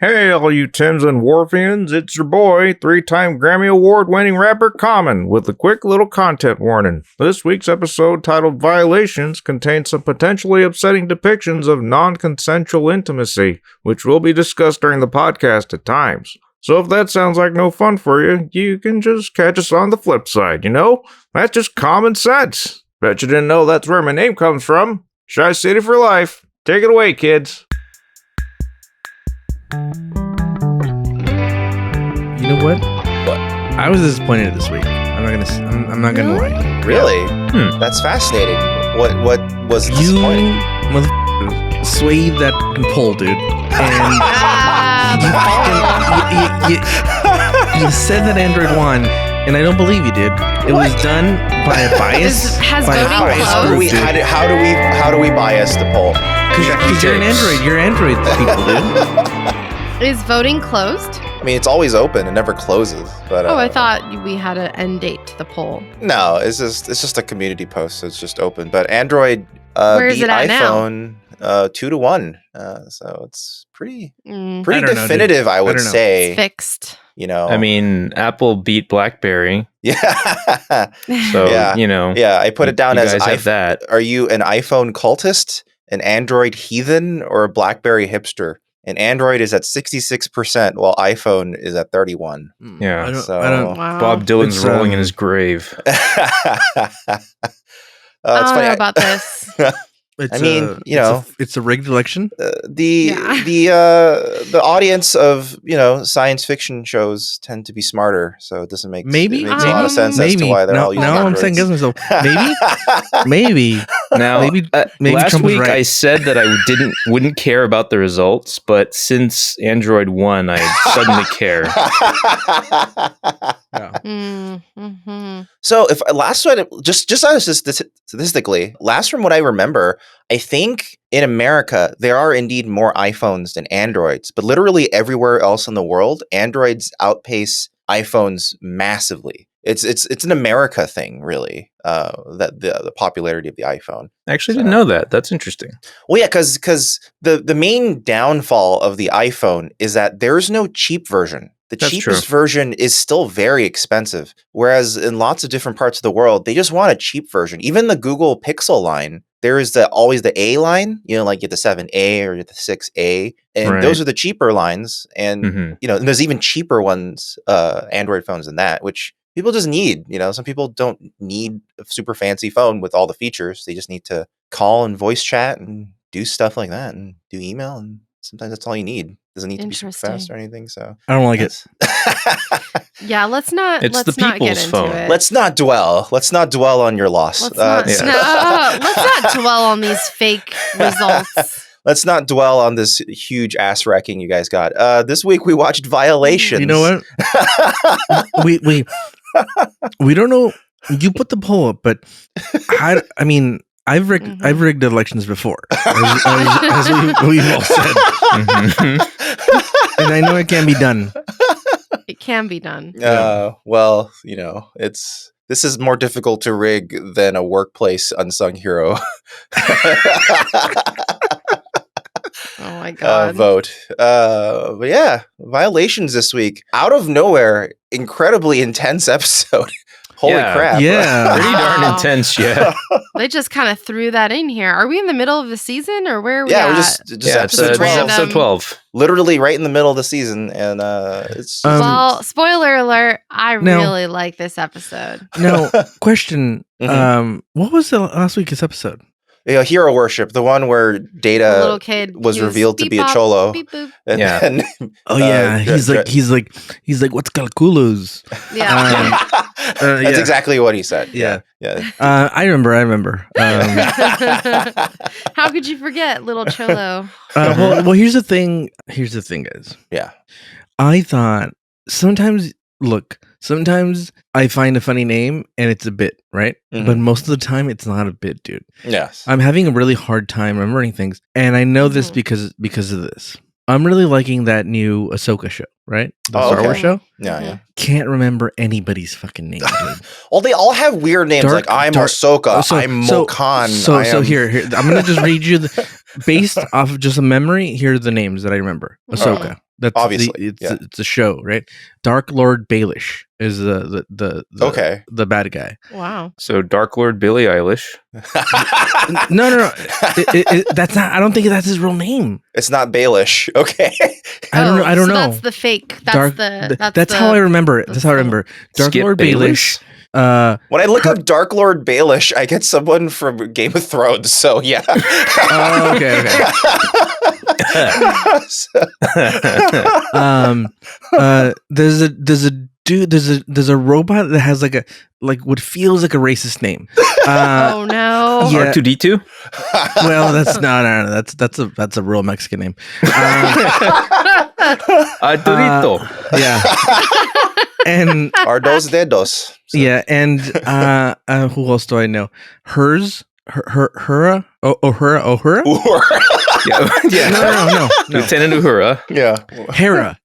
Hey, all you Tims and Warfians, it's your boy, 3-time Grammy Award-winning rapper Common, with a quick little content warning. This week's episode, titled Violations, contains some potentially upsetting depictions of non-consensual intimacy, which will be discussed during the podcast at times. So if that sounds like no fun for you, you can just catch us on the flip side, you know? That's just common sense. Bet you didn't know that's where my name comes from. Shy City for life. Take it away, kids. You know what? What? I was disappointed this week. I'm not gonna lie. Really? That's fascinating. What was disappointing? You swayed that pole, dude, and you said that Android won, and I don't believe you did. It was done by a bias. How do we bias the poll? Because you're an Android. You're Android people, dude. Is voting closed? I mean, it's always open. It never closes. But I thought we had an end date to the poll. No, it's just a community post, so it's just open. But Android Where is beat it at iPhone 2-1. So it's pretty definitive, know, I would say. It's fixed. You know, I mean, Apple beat BlackBerry. Yeah. So, yeah. you know. Yeah, I put it down you as guys have that. Are you an iPhone cultist, an Android heathen, or a BlackBerry hipster? And Android is at 66%, while iPhone is at 31%. Yeah. I don't, Wow. Bob Dylan's It's, rolling in his grave. I don't know about this. I mean, it's a rigged election. the audience of science fiction shows tend to be smarter, so it doesn't make it makes a lot of sense as to why they're all using now I'm Androids. saying myself, maybe. Now, maybe last Trump was week right. I said that I wouldn't care about the results, but since Android won, I suddenly care. Yeah. So if last one, just statistically, last from what I remember, I think in America there are indeed more iPhones than Androids, but literally everywhere else in the world, Androids outpace iPhones massively. It's an America thing, really. That the popularity of the iPhone. I actually didn't know that. That's interesting. Well, yeah, because the main downfall of the iPhone is that there's no cheap version. The That's cheapest true. version is still very expensive, whereas in lots of different parts of the world, they just want a cheap version. Even the Google Pixel line, there is always the A line, like you get the 7A or you get the 6A, and Right. those are the cheaper lines. And Mhm. and there's even cheaper ones, Android phones than that, which people just need. Some people don't need a super fancy phone with all the features. They just need to call and voice chat and do stuff like that and do email, and sometimes that's all you need. Doesn't need to be super fast or anything. So I don't like it. Yeah, let's not. It's let's the not get people's into phone. it. Let's not dwell on your loss. Let's not, yeah. let's not dwell on these fake results. Let's not dwell on this huge ass wrecking you guys got. This week we watched Violations. You know what? we don't know. You put the poll up, but I've rigged elections before, as we've all said, and I know it can be done. It can be done. Well, this is more difficult to rig than a workplace unsung hero. Oh my god. Vote. But yeah, Violations this week. Out of nowhere, incredibly intense episode. Holy crap. Yeah. Pretty darn intense, yeah. They just kind of threw that in here. Are we in the middle of the season or where are we Yeah, at? we're just episode 12. random. Episode 12. Literally right in the middle of the season, and it's Well, spoiler alert, I Now- really like this episode. Now, question. Mhm. What was the last week's episode? hero worship, the one where The Data little kid was he revealed to beep be a bop, cholo. beep boop. And Yeah. then, Oh yeah, he's like, what's calculos? Yeah. That's yeah. exactly what he said. Yeah. Yeah. I remember. How could you forget little cholo? Well, here's the thing, guys. Yeah. I thought sometimes I find a funny name and it's a bit, right? Mhm. But most of the time it's not a bit, dude. Yes. I'm having a really hard time remembering things, and I know this Mhm. because of this. I'm really liking that new Ahsoka show, right? The Oh, Star okay. Wars show. Yeah, yeah. Can't remember anybody's fucking name, dude. Well, they all have weird names. Dark- like I'm dark- Ahsoka, so- I'm so- Mokan. So I am... here, I'm gonna just read you based off of just a memory, here are the names that I remember. Ahsoka. That's Obviously, it's a show, right? Dark Lord Baelish is the bad guy. Wow. So Dark Lord Billie Eilish. No. That's not. I don't think that's his real name. It's not Baelish. Okay. I don't know. That's the fake. That's how I remember it. That's how I remember. Dark Skip Lord Baelish? Baelish. When I look up Dark Lord Baelish, I get someone from Game of Thrones. So yeah. Oh, okay. There's a robot that has like what feels like a racist name. Oh no. Yeah. R2D2? Well, that's no. That's a real Mexican name. Arturito. Yeah. And Are dos dedos. So. yeah, and who else do I know? Hers. Uhura? Uhura? Yeah. No. Lieutenant Uhura. Yeah. Hera.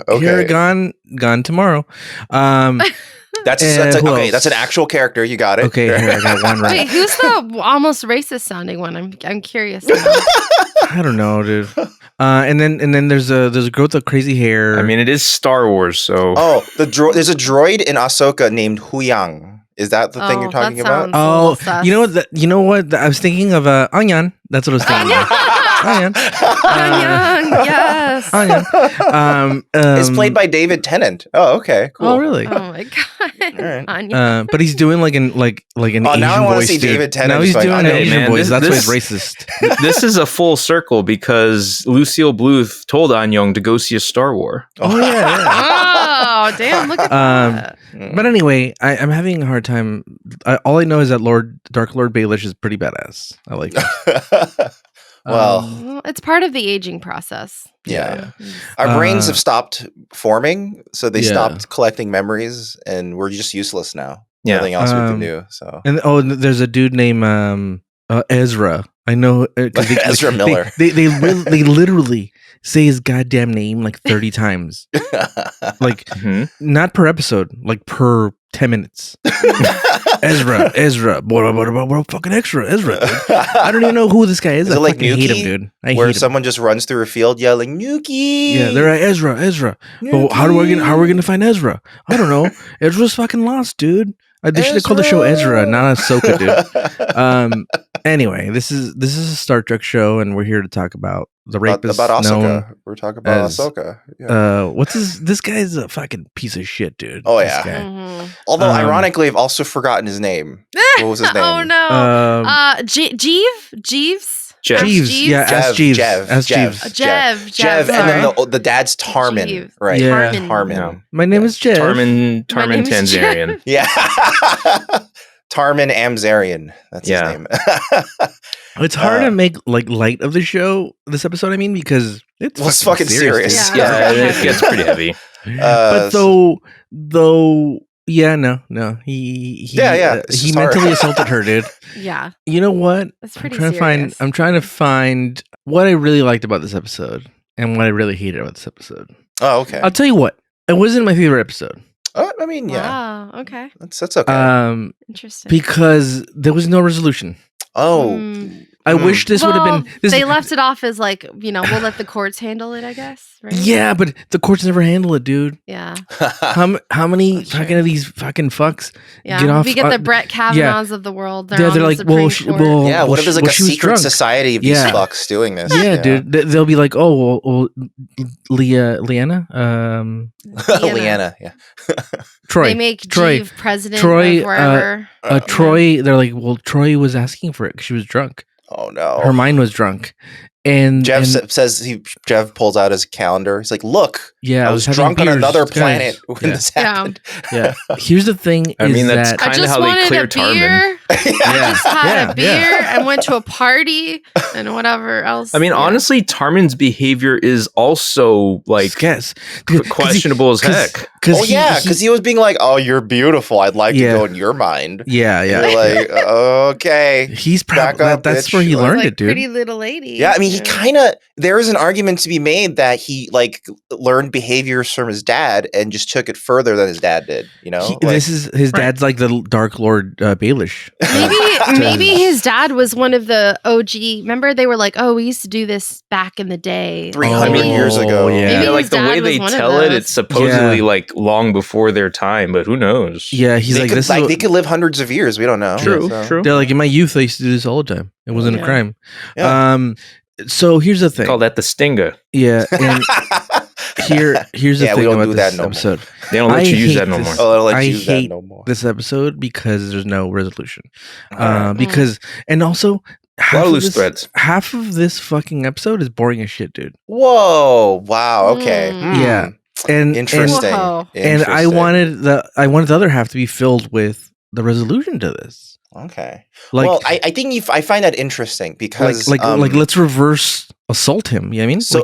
Okay. Hera gone tomorrow. That's who okay. else? That's an actual character. You got it. Okay, Hera got one right. Wait, who's the almost racist sounding one? I'm curious now. I don't know, dude. And then there's a girl with the crazy hair. I mean, it is Star Wars, so. Oh, there's a droid in Ahsoka named Huyang. Is that the thing you're talking about? sounds a little sus. You know what? I was thinking of Anyan. That's what I was thinking. Anyan. Yes. Anyan. It's played by David Tennant. Oh, okay, cool. Oh, really? Oh my god. right. Anya. But he's doing like an Asian voice. Now I want to see dude. David Tennant. Now he's doing an Hey, Asian man, voice. That's why this- he's racist. This is a full circle because Lucille Bluth told Anyong to go see a Star Wars. Oh yeah. Oh damn! Look at Um, that. But anyway, I'm having a hard time. All I know is that Dark Lord Baelish is pretty badass. I like it. Well, Well, it's part of the aging process. yeah. Our brains have stopped forming, so they yeah. stopped collecting memories, and we're just useless now. Yeah. Nothing else we can do. So And there's a dude named Ezra. I know 'cause Ezra Miller. They literally say his goddamn name like 30 times, like Mhm. not per episode, like per 10 minutes. Ezra, boy, fucking Ezra. I don't even know who this guy is. Is I it like fucking hate him, Nuki? dude. I Where hate him. someone just runs through a field yelling "Nuki." Yeah, they're like Ezra. But how are we gonna find Ezra? I don't know. Ezra's fucking lost, dude. They should have called the show Ezra, not Ahsoka, dude. Anyway, this is a Star Trek show, and we're here to talk about the rapist about Ahsoka. known. We're talking about as, Ahsoka. Yeah. What's this guy's a fucking piece of shit, dude. Oh, This yeah. guy. Mhm. Although, um, ironically, I've also forgotten his name. What was his name? Oh no. Jeeves. Jeff. Jeeves, yeah, ask Jeeves, ask Jeeves. Jeff, and then the dad's Tarmin, Jeeves. right? Yeah. Tarmin. Yeah. My name is Jeff. Tarmin My name is Tanzarian. Yeah. Tarmin Amzarian. That's Yeah. his name. It's hard to make like light of the show this episode. I mean, because it's fucking serious. dude. Yeah. Yeah, it gets pretty heavy. But though, yeah, no, he Yeah, it's he just mentally hard. assaulted her, dude. Yeah, You know what? that's pretty I'm serious. trying to find what I really liked about this episode and what I really hated about this episode. Oh, okay. I'll tell you what. It wasn't my favorite episode. I mean, yeah, Wow. Okay. that's okay. Interesting. Because there was no resolution. Oh, Mm. I wish this would have been. This, They left it off as like, we'll let the courts handle it, I guess. Right? Yeah, but the courts never handle it, dude. Yeah. How many That's true. fucking of these fucking fucks Yeah. get off? We get the Brett Kavanaughs of the world. They're Yeah, on they're the like, Supreme well, Court. yeah. What if there's like a she was secret drunk. society of these Yeah. fucks doing this? Yeah, dude. They'll be like, oh, well Leanna, Leanna. Yeah. Troy. They make Troy. Jeeve president Troy, of wherever. Troy. They're like, well, Troy was asking for it because she was drunk. Oh no. Her mind was drunk, and Jeff and, says Jeff pulls out his calendar. He's like, "Look, yeah, I was having drunk on beers, another guys. planet when Yeah. this happened." Yeah. Here's the thing. I mean, is that's that kind I of just how they wanted clear a Tarmin. beer. I just had a beer yeah. and went to a party and whatever else. I mean, Yeah. honestly, Tarmin's behavior is also like guess questionable as heck. Oh yeah, because he was being like, "Oh, you're beautiful. I'd like Yeah. to go in your mind." yeah. You're like, "Okay." He's Back probably up, that's bitch. where he Like, learned like it, dude. Pretty little lady. Yeah, I mean, he kind of. There is an argument to be made that he like learned behaviors from his dad and just took it further than his dad did. You know, This is his dad's like the Dark Lord Baelish. Maybe his dad was one of the OG. Remember, they were like, "Oh, we used to do this back in the day, 300 years ago. Yeah. Maybe like his the dad way was they one of tell it, those. it's supposedly Yeah. like long before their time, but who knows? Yeah, he's They like, could, this like is they could live hundreds of years. We don't know. True, So- true. they're like, in my youth, I used to do this all the time. It wasn't a Yeah. crime. Yeah. So here's the thing. Call that the Stinga. Yeah, and here's the Yeah, we thing don't about do this that no more. episode. They don't let I you use hate that no this. more. Oh, I don't let I you use that hate no more. This episode because there's no resolution. Alright. Because and also A half lot of of loose this, threads. half of this fucking episode is boring as shit, dude. Whoa! Wow. Okay. Mm. Yeah. And Interesting. Whoa. and I Interesting. wanted the other half to be filled with the resolution to this. Okay. Like Well, I think I find that interesting because like let's reverse assault him. You know what I mean? so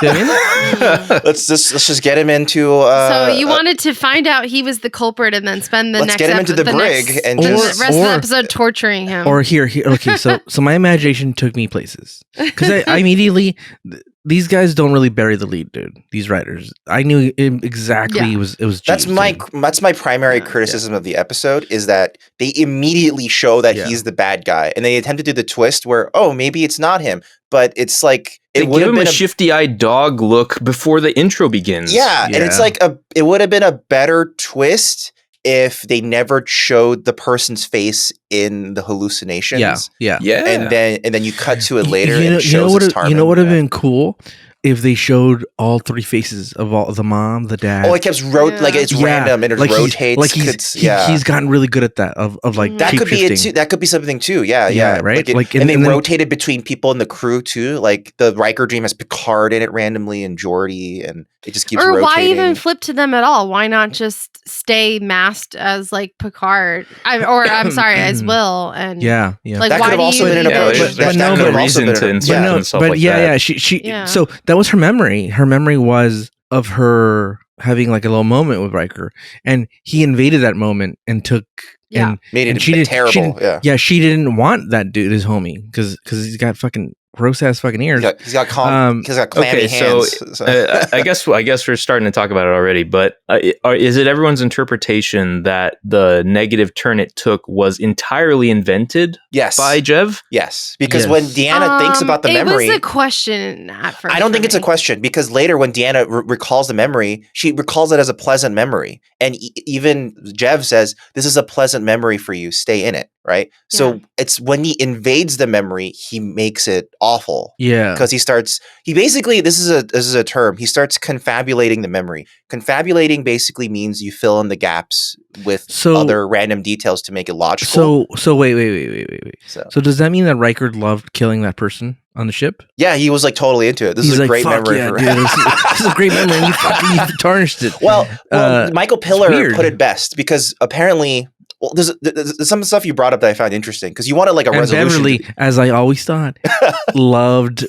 You know what I mean? let's just get him into. So you wanted to find out he was the culprit and then spend the Let's next get him into the brig next- and the just- rest of the or- episode torturing him. Or here, okay. So my imagination took me places because I immediately these guys don't really bury the lead, dude. These writers, I knew exactly Yeah. it was. that's Jeeves, my dude. that's my primary Yeah. criticism of the episode is that they immediately show that Yeah. he's the bad guy and they attempt to do the twist where maybe it's not him, but it's like They it would give have him been a shifty-eyed dog look before the intro begins. yeah, and it's Yeah. like it would have been a better twist if they never showed the person's face in the hallucinations. Yeah. Yeah. And then you cut to it later You and know, it shows it's Tarmin. you know what would have Yeah. been cool if they showed all three faces of all the mom, the dad. Oh, it kept like it's Yeah, random and it like rotates. he's gotten really good at that of like that could be it shape-shifting. too. That could be something too. Yeah, Yeah, yeah. right? Like, and they then- rotated between people in the crew too. Like the Riker dream has Picard in it randomly and Geordi, and it just keeps or rotating. why even flip to them at all? Why not just stay masked as like Picard? I'm sorry, as Will? And Yeah. like That why could have do also you been an Yeah, approach. there's but that no could have also reason been to an- insert yeah. them. And stuff but like yeah, that. yeah. She. Yeah. So that was her memory. Her memory was of her having like a little moment with Riker, and he invaded that moment and took. Yeah. And, Made it and she didn't- terrible. she didn't- yeah. yeah, she didn't want that dude as homie because he's got fucking gross ass fucking ears. He's got clammy Okay, so, hands. I guess we're starting to talk about it already, but is it everyone's interpretation that the negative turn it took was entirely invented yes, by Jev? yes, because Yes. when Deanna thinks about the memory, it was a question at first. I don't think for it's a me. question because later when Deanna recalls the memory, she recalls it as a pleasant memory. And even Jev says, this is a pleasant memory for you. Stay in it. Right. So it's when he invades the memory, he makes it awful. Yeah. Because he basically, this is a term. He starts confabulating the memory. Confabulating basically means you fill in the gaps with other random details to make it logical. So wait. So does that mean that Riker loved killing that person on the ship? Yeah, he was like totally into it. This He's is a like, great "Fuck memory. yeah, for dude, this is a great memory. And you tarnished it. Well, Michael Piller weird. put it best because apparently, well, there's some stuff you brought up that I found interesting because you wanted like a And resolution. Beverly, as I always thought, loved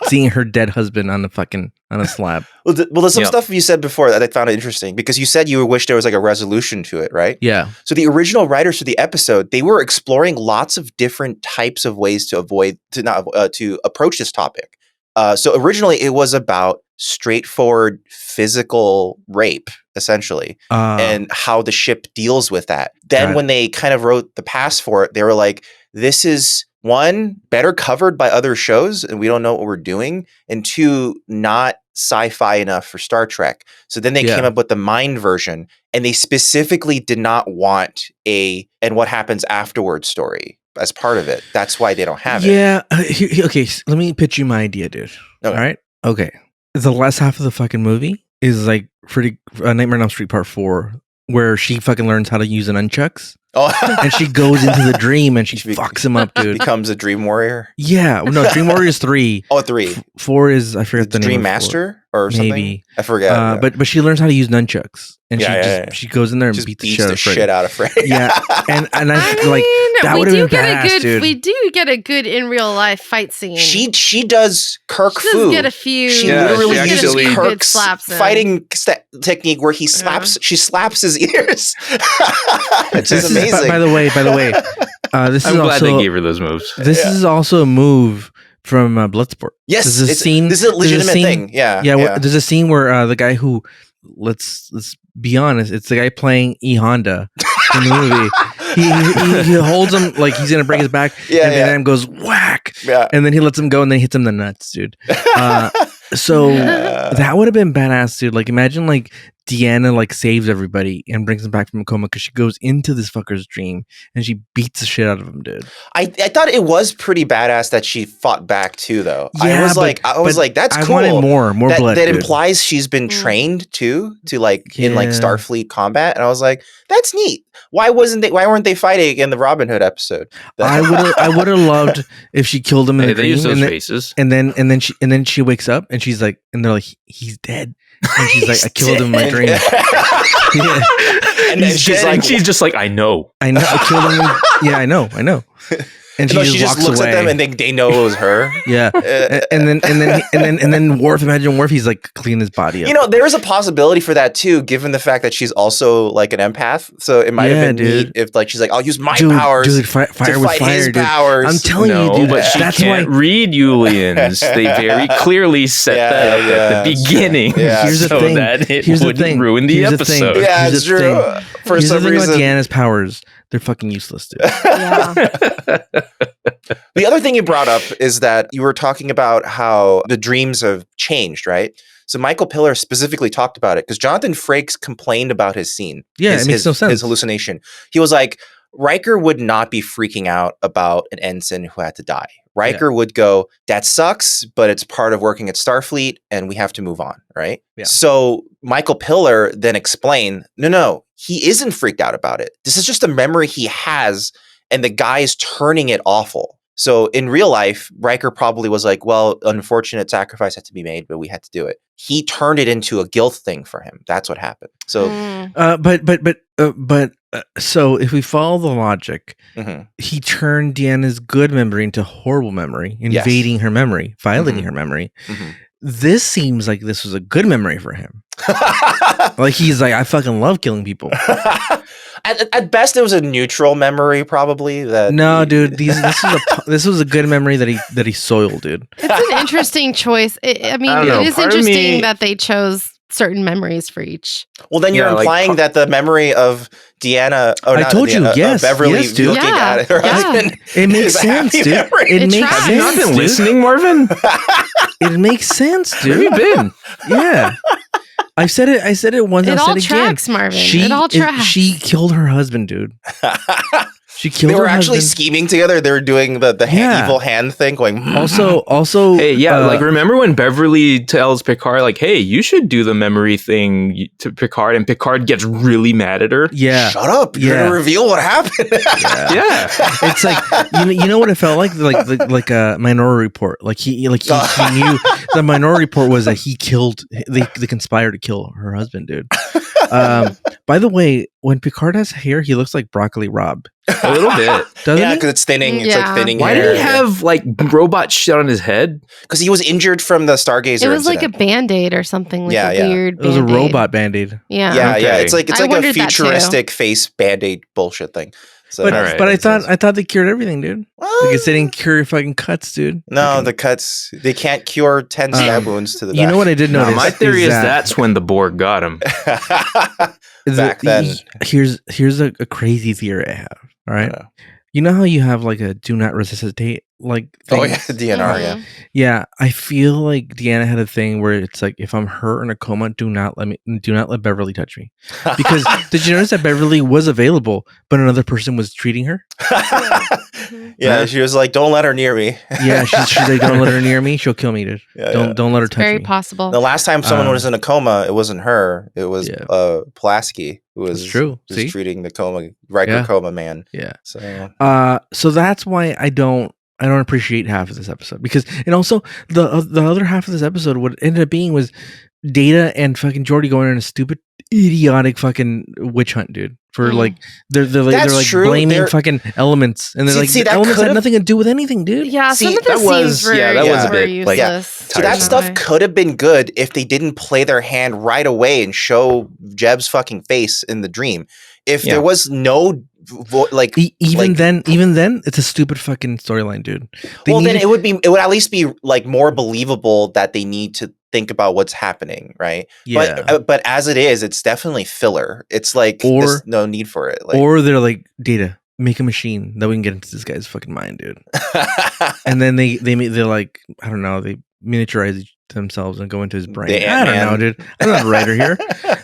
seeing her dead husband on a slab. Well, there's some stuff you said before that I found interesting because you said you wish there was like a resolution to it, right? Yeah. So the original writers for the episode, they were exploring lots of different types of ways to approach this topic. So originally it was about straightforward physical rape, essentially, and how the ship deals with that. Then when they kind of wrote the pass for it, they were like, this is one, better covered by other shows, and we don't know what we're doing, and two, not sci-fi enough for Star Trek. So then they came up with the mind version, and they specifically did not want a and what happens afterwards story as part of it. That's why they don't have it. Yeah. Okay. Let me pitch you my idea, dude. Okay. All right. Okay. The last half of the fucking movie is like Nightmare on Elm Street Part 4, where she fucking learns how to use an nunchucks. Oh, And she goes into the dream and she fucks him up, dude. becomes a dream warrior. Yeah. Well, no, Dream Warrior is 3. Oh, 3. 4 is, I forget the name. Dream of four. Master or something. Maybe. I forget. Yeah. But she learns how to use nunchucks. And Yeah, she goes in there and just beats beats the the shit shit out out of Freddy. Yeah. And I I feel like that mean, would have been badass, dude. we do get a good in real life fight scene. She does Kirk She Fu. does get a few. She Yeah, literally she uses actually- good Kirk's slaps in. fighting technique where he slaps. She slaps his ears. Which This is is, amazing. by the way, this I'm is glad also they gave her those moves. this is also a move from Bloodsport. yes, There's a this scene- is a legitimate scene- thing. Yeah, Yeah, there's a scene where the guy who let's be honest, it's the guy playing E Honda in the movie. he holds him like he's gonna break his back, and then goes whack, and then he lets him go, and then he hits him in the nuts, dude. So that would have been badass, dude. Like, imagine like Deanna like saves everybody and brings him back from a coma because she goes into this fucker's dream and she beats the shit out of him, dude. I thought it was pretty badass that she fought back too, though. Yeah, I was like, that's cool. I wanted more blood. That implies she's been trained too to like in like Starfleet combat, and I was like, that's neat. Why weren't they fighting in the Robin Hood episode? I would have loved if she killed him in the they dream, use those faces. and then she wakes up and she's like, and they're like, he's dead. And she's like, I killed him in my dream. And then she's just like, I know, I killed him. Yeah, I know. And she just looks away. at them and they know it was her. Yeah, and then Worf. Imagine Worf. He's like cleaning his body up. You know, there is a possibility for that too, given the fact that she's also like an empath. So it might have been neat if like she's like, I'll use my powers to fight with fire, his dude. powers. I'm telling you, dude. But she can't read Julians. They very clearly set that up at the beginning. Yeah. Here's the thing. That it wouldn't ruin the episode. Yeah, it's true. For Here's some the thing reason, about Deanna's powers. They're fucking useless, dude. Yeah. The other thing you brought up is that you were talking about how the dreams have changed, right? So Michael Piller specifically talked about it because Jonathan Frakes complained about his scene. Yeah, it makes no sense. His hallucination. He was like, Riker would not be freaking out about an ensign who had to die. Riker would go, that sucks, but it's part of working at Starfleet and we have to move on, right? Yeah. So Michael Piller then explained, no, he isn't freaked out about it. This is just a memory he has and the guy is turning it awful. So in real life, Riker probably was like, well, unfortunate sacrifice had to be made, but we had to do it. He turned it into a guilt thing for him. That's what happened. So, so if we follow the logic, he turned Deanna's good memory into horrible memory, invading her memory, violating her memory. This seems like this was a good memory for him. Like he's like, I fucking love killing people. At best, it was a neutral memory, probably. Dude, this was a good memory that he soiled, dude. It's an interesting choice. It is interesting that they chose certain memories for each. Well, then you're implying that the memory of Deanna, Beverly looking at her husband. It makes sense, dude. It makes sense. Have you not been listening, Marvin? It makes sense, dude. Where have you been? Yeah. I said it once. It I said all it tracks, again. Marvin. It all tracks. She killed her husband, dude. She killed her husband. They were actually scheming together. They were doing the evil hand thing, going. Also, hey, like remember when Beverly tells Picard, like, "Hey, you should do the memory thing to Picard," and Picard gets really mad at her. Yeah, shut up! You're gonna reveal what happened. Yeah, it's like you know what it felt like a Minority Report. Like he knew the Minority Report was that he killed. They conspired to kill her husband, dude. By the way, when Picard has hair, he looks like Broccoli Rob. A little bit. Yeah, because it's thinning. It's like thinning. Why did he have like robot shit on his head? Because he was injured from the Stargazer. It was incident. like a Band-Aid or something. Like a weird Band-Aid. It was a robot Band-Aid. Yeah. Yeah. It's like a futuristic face Band-Aid bullshit thing. So, but I thought they cured everything, dude. Because they didn't cure fucking cuts, dude. No, the cuts, they can't cure 10 stab wounds to the back. You know what I did notice? My theory is that's when the Borg got him. Back then. Here's a crazy theory I have. All right. Yeah. You know how you have like a do not resuscitate like thing? Oh yeah, DNR, yeah. I feel like Deanna had a thing where it's like, if I'm hurt in a coma, do not let Beverly touch me. Because did you notice that Beverly was available, but another person was treating her? Yeah, she was like, "Don't let her near me." Yeah, she's like, "Don't let her near me. She'll kill me, dude. Don't let her touch me." Very possible. The last time someone was in a coma, it wasn't her. It was Pulaski who was treating the Riker coma man. Yeah. So that's why I don't appreciate half of this episode, because, and also the other half of this episode, what ended up being was Data and fucking Geordi going on a stupid, idiotic fucking witch hunt, dude. For like they're like true. Blaming fucking elements, and they're the elements had nothing to do with anything, dude. Yeah, some of the scenes were a bit useless. So that stuff could have been good if they didn't play their hand right away and show Jeb's fucking face in the dream. If there was no even then, it's a stupid fucking storyline, dude. Then it would at least be like more believable that they need to think about what's happening, right? Yeah. But as it is, it's definitely filler. It's like there's no need for it. Or they're like, Data, make a machine that we can get into this guy's fucking mind, dude. And then they're like, I don't know, they miniaturize themselves and go into his brain. I don't know, dude. I'm not a writer here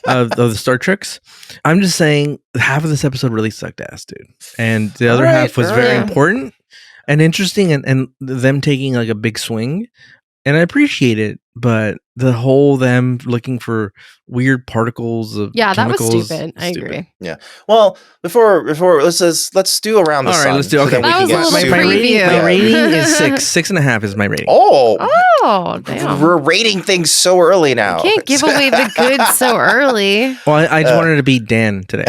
of the Star Treks. I'm just saying half of this episode really sucked ass, dude. And the other half was very important and interesting and them taking like a big swing. And I appreciate it, but the whole them looking for weird particles of that was chemicals, stupid. I agree. Yeah. Well, before let's do around the all sun. right, let's do. Okay, That was a little my preview. rating is 6.5 is my rating. Oh, damn. We're rating things so early now. Can't give away the goods so early. Well, I just wanted to beat Dan today.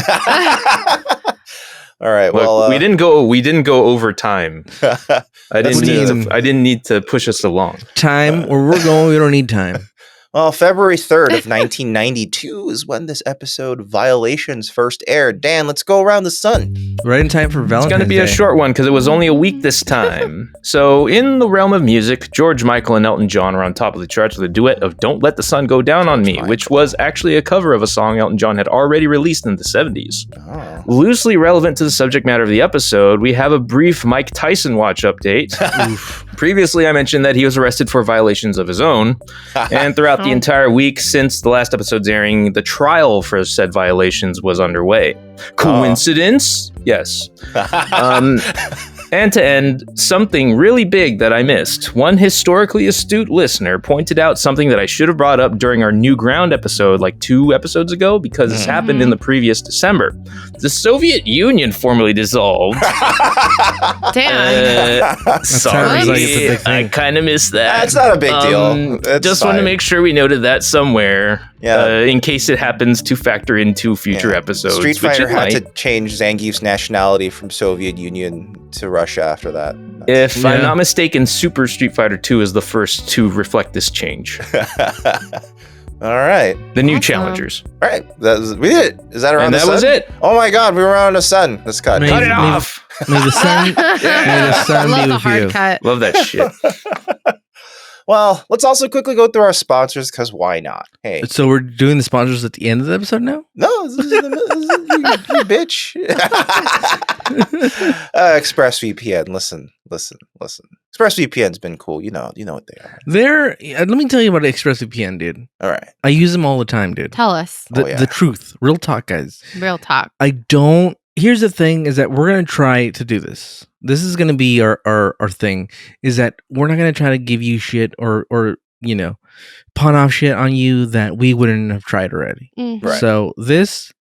All right. Look, Well, we didn't go over time. I didn't need to push us along. Time where we're going, we don't need time. Well, February 3rd of 1992 is when this episode Violations first aired. Dan, let's go around the sun. Right in time for Valentine's It's going to be Day. a short one because it was only a week this time. So, in the realm of music, George Michael and Elton John are on top of the charts with a duet of Don't Let the Sun Go Down on Me, which was actually a cover of a song Elton John had already released in the 70s. Oh. Loosely relevant to the subject matter of the episode, we have a brief Mike Tyson watch update. Previously, I mentioned that he was arrested for violations of his own, and throughout the entire week since the last episode's airing, the trial for said violations was underway. Coincidence? Yes. And to end, something really big that I missed. One historically astute listener pointed out something that I should have brought up during our New Ground episode like 2 episodes ago, because this happened in the previous December. The Soviet Union formally dissolved. Damn. Sorry, like it's a big thing. I kind of missed that. That's not a big deal. It's Just want to fine. make sure we noted that somewhere. Yeah. In case it happens to factor into future episodes. Street which Fighter it had might. to change Zangief's nationality from Soviet Union to Russia after that. If I'm Yeah. not mistaken, Super Street Fighter 2 is the first to reflect this change. All right. The new Awesome. challengers. All right. We did it. Is that around And the that sun? was it. Oh my God, we were around the sun. Let's cut. Maybe- Cut it maybe- off. May the sun, may the sun Love be the with hard you. cut. Love that shit. Well, let's also quickly go through our sponsors, because why not? Hey. So we're doing the sponsors at the end of the episode now? No, this is you bitch. ExpressVPN. Listen. ExpressVPN's been cool. You know what they are. Let me tell you about ExpressVPN, dude. All right. I use them all the time, dude. Tell us. The truth. Real talk, guys. Real talk. Here's the thing is that we're going to try to do this. This is going to be our thing, is that we're not going to try to give you shit or pawn off shit on you that we wouldn't have tried already. Mhm. Right. So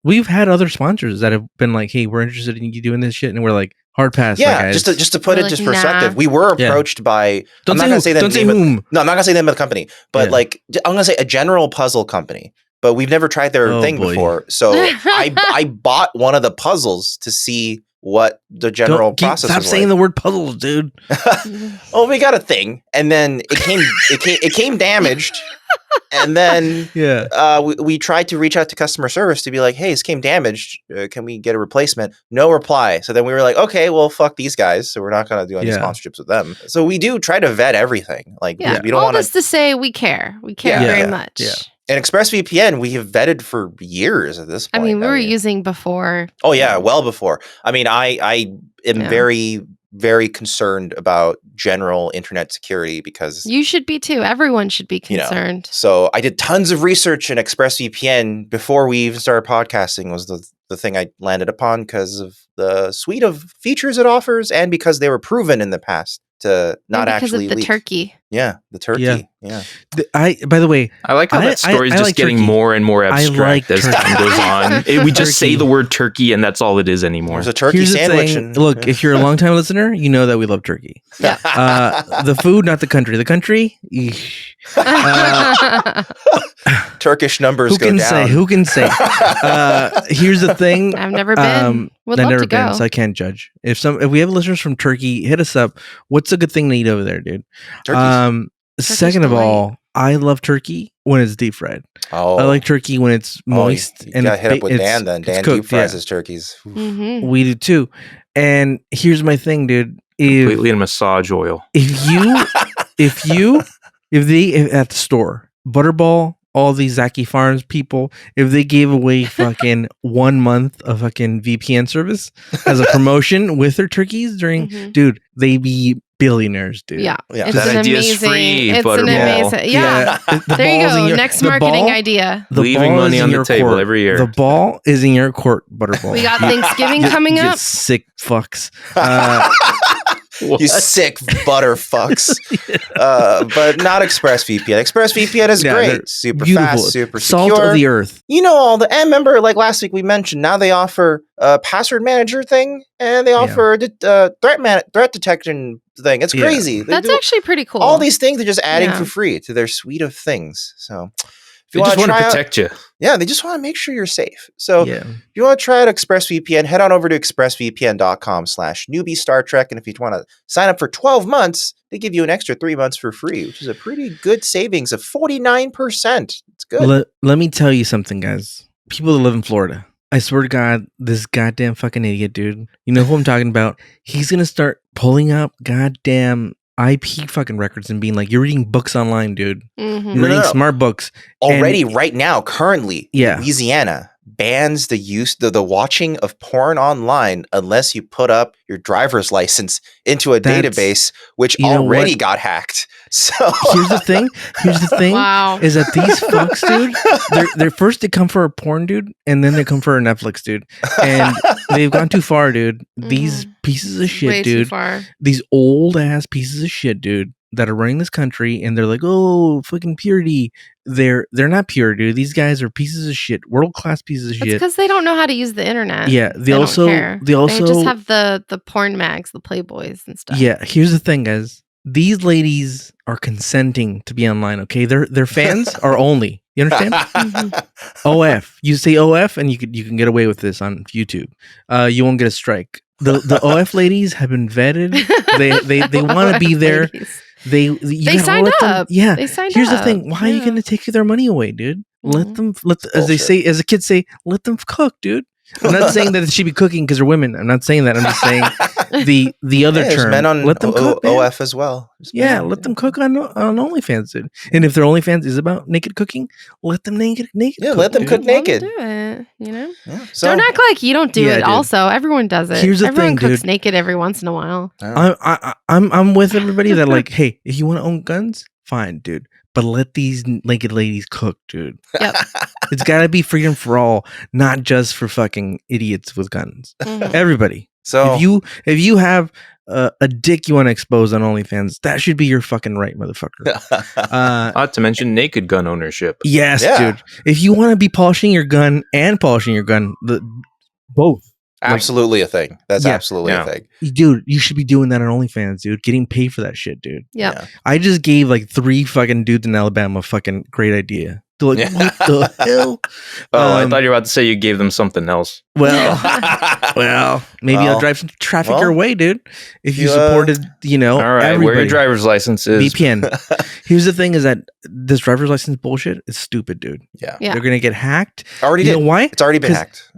we've had other sponsors that have been like, hey, we're interested in you doing this shit. And we're like, hard pass. Yeah, guys. just to put We're it into like, perspective, nah. we were Yeah. approached by. Don't I'm not say going to say the don't say name of- whom. No, I'm not going to say the name of the company, but Yeah. I'm going to say a general puzzle company. But we've never tried their Oh, thing boy. before, so I bought one of the puzzles to see what the general process Stop was saying like. the word puzzles, dude. Oh, we got a thing, and then it came damaged, and then Yeah. we tried to reach out to customer service to be like, hey, this came damaged. Can we get a replacement? No reply. So then we were like, okay, well, fuck these guys. So we're not going to do any Yeah. sponsorships with them. So we do try to vet everything. Like, Yeah. we don't All want this to say we care. We care Yeah. very Yeah. much. Yeah. And ExpressVPN, we have vetted for years at this I point. mean, we were using before. Oh yeah, well before. I mean, I am Yeah. very, very concerned about general internet security because You should be too. Everyone should be You know, concerned. so I did tons of research in ExpressVPN before we even started podcasting. Was the thing I landed upon because of the suite of features it offers, and because they were proven in the past to not And because actually of the leak. turkey. Yeah, the turkey. Yeah. Yeah. By the way, I like how that story's I just like getting turkey. more and more I abstract like as turkey. time goes on. We just say Turkey. the word turkey and that's all it is anymore. There's a turkey here's the sandwich. thing. And, Look, if you're a longtime listener, you know that we love turkey. The food, not the country. The country, eesh. Turkish numbers who go can down. say? Who can say? Here's the thing. I've never been. Would I've love never to go. been, so I can't judge. If we have listeners from Turkey, hit us up. What's a good thing to eat over there, dude? Turkeys. Second of delight. all, I love turkey when it's deep fried. Oh, I like turkey when it's moist You and got it's hit up with it's- Dan then. it's Dan cooked, deep fries yeah. his turkeys. Oof. Mhm. We do too. And here's my thing, dude. Completely in massage oil. If at the store, Butterball all these Zaki Farms people, if they gave away fucking 1 month of fucking VPN service as a promotion with their turkeys during, dude, they'd be billionaires, dude. Yeah. Yeah. It's That an idea is amazing. free, It's an Butterball. amazing. Yeah. The There you ball's in go. your- Next the marketing ball- idea. The Leaving ball money is in on the your table court. every year. The ball is in your court, Butterball. We got Thanksgiving You- coming you up. sick fucks. You sick butterfucks. But not ExpressVPN. ExpressVPN is Yeah, they're great. Super beautiful. fast, super Salt secure. of the earth. You know all the. And remember, like last week we mentioned, now they offer a password manager thing, and they offer a threat detection thing. It's Yeah. crazy. They That's do actually pretty cool. all these things. They're just adding Yeah. for free to their suite of things. So if They you just want want to to try out, protect you. yeah, they just want to make sure you're safe. So Yeah. if you want to try out ExpressVPN, head on over to expressvpn.com/newbie Star Trek. And if you want to sign up for 12 months, they give you an extra 3 months for free, which is a pretty good savings of 49%. It's good. Let me tell you something, guys. People that live in Florida, I swear to God, this goddamn fucking idiot, dude. You know who I'm talking about? He's gonna start pulling up goddamn IP fucking records and being like, "You're reading books online, dude. Mhm. You're No, reading no. smart books." Already, right now, currently, Yeah. Louisiana bans the use the watching of porn online unless you put up your driver's license into a That's- database, which you know already what? got hacked. So Here's the thing. Wow. Is that these fucks, dude? They're first they come for a porn, dude, and then they come for a Netflix, dude. And they've gone too far, dude. These pieces of Way shit, too dude. far. These old ass pieces of shit, dude, that are running this country, and they're like, "Oh, fucking purity." They're not pure, dude. These guys are pieces of shit, world class pieces of It's shit. because they don't know how to use the internet. Yeah, they also just have the porn mags, the Playboys and stuff. Yeah, here's the thing, guys. These ladies are consenting to be online. Okay, their fans are only. You understand? OF. You say OF, and you can get away with this on YouTube. You won't get a strike. The OF ladies have been vetted. They want to be there. Ladies. They gotta signed let them- up. Yeah. They signed Here's up. the thing. Why are you Yeah. gonna take their money away, dude? Let Mhm. them as they Bullshit. say, as the kids say, let them cook, dude. I'm not saying that they should be cooking because they're women. I'm not saying that. I'm just saying the other there's term. men on let them cook, man. OF as well. There's men Yeah, on- let them cook on OnlyFans, dude. And if their OnlyFans is about naked cooking, let them naked. Yeah, let them dude. cook Let 'em naked. do it. You know. Yeah, so Don't act like you don't do Yeah, it. dude. Also, everyone does it. Here's the Everyone thing, cooks dude. naked every once in a while. I'm with everybody that like, hey, if you want to own guns, fine, dude. But let these naked ladies cook, dude. Yep. It's got to be freedom for all, not just for fucking idiots with guns. Mhm. Everybody. So If you have a dick you want to expose on OnlyFans, that should be your fucking right, motherfucker. Not to mention naked gun ownership. Yes, Yeah. dude. If you want to be polishing your gun and polishing your gun, both. absolutely a thing. That's Yeah. absolutely Yeah. a thing. Dude, you should be doing that on OnlyFans, dude. Getting paid for that shit, dude. Yep. Yeah. I just gave like 3 fucking dudes in Alabama a fucking great idea. They're like, Yeah. what the hell? Oh, I Um, thought you were about to say you gave them something else. Well, maybe I'll Well, drive some traffic well, your way, dude. If you you, supported, All right, where everybody. your driver's license is. VPN. Here's the thing: is that this driver's license bullshit is stupid, dude. Yeah. Yeah. They're gonna get hacked. Already You did. know why? It's already been 'Cause- hacked.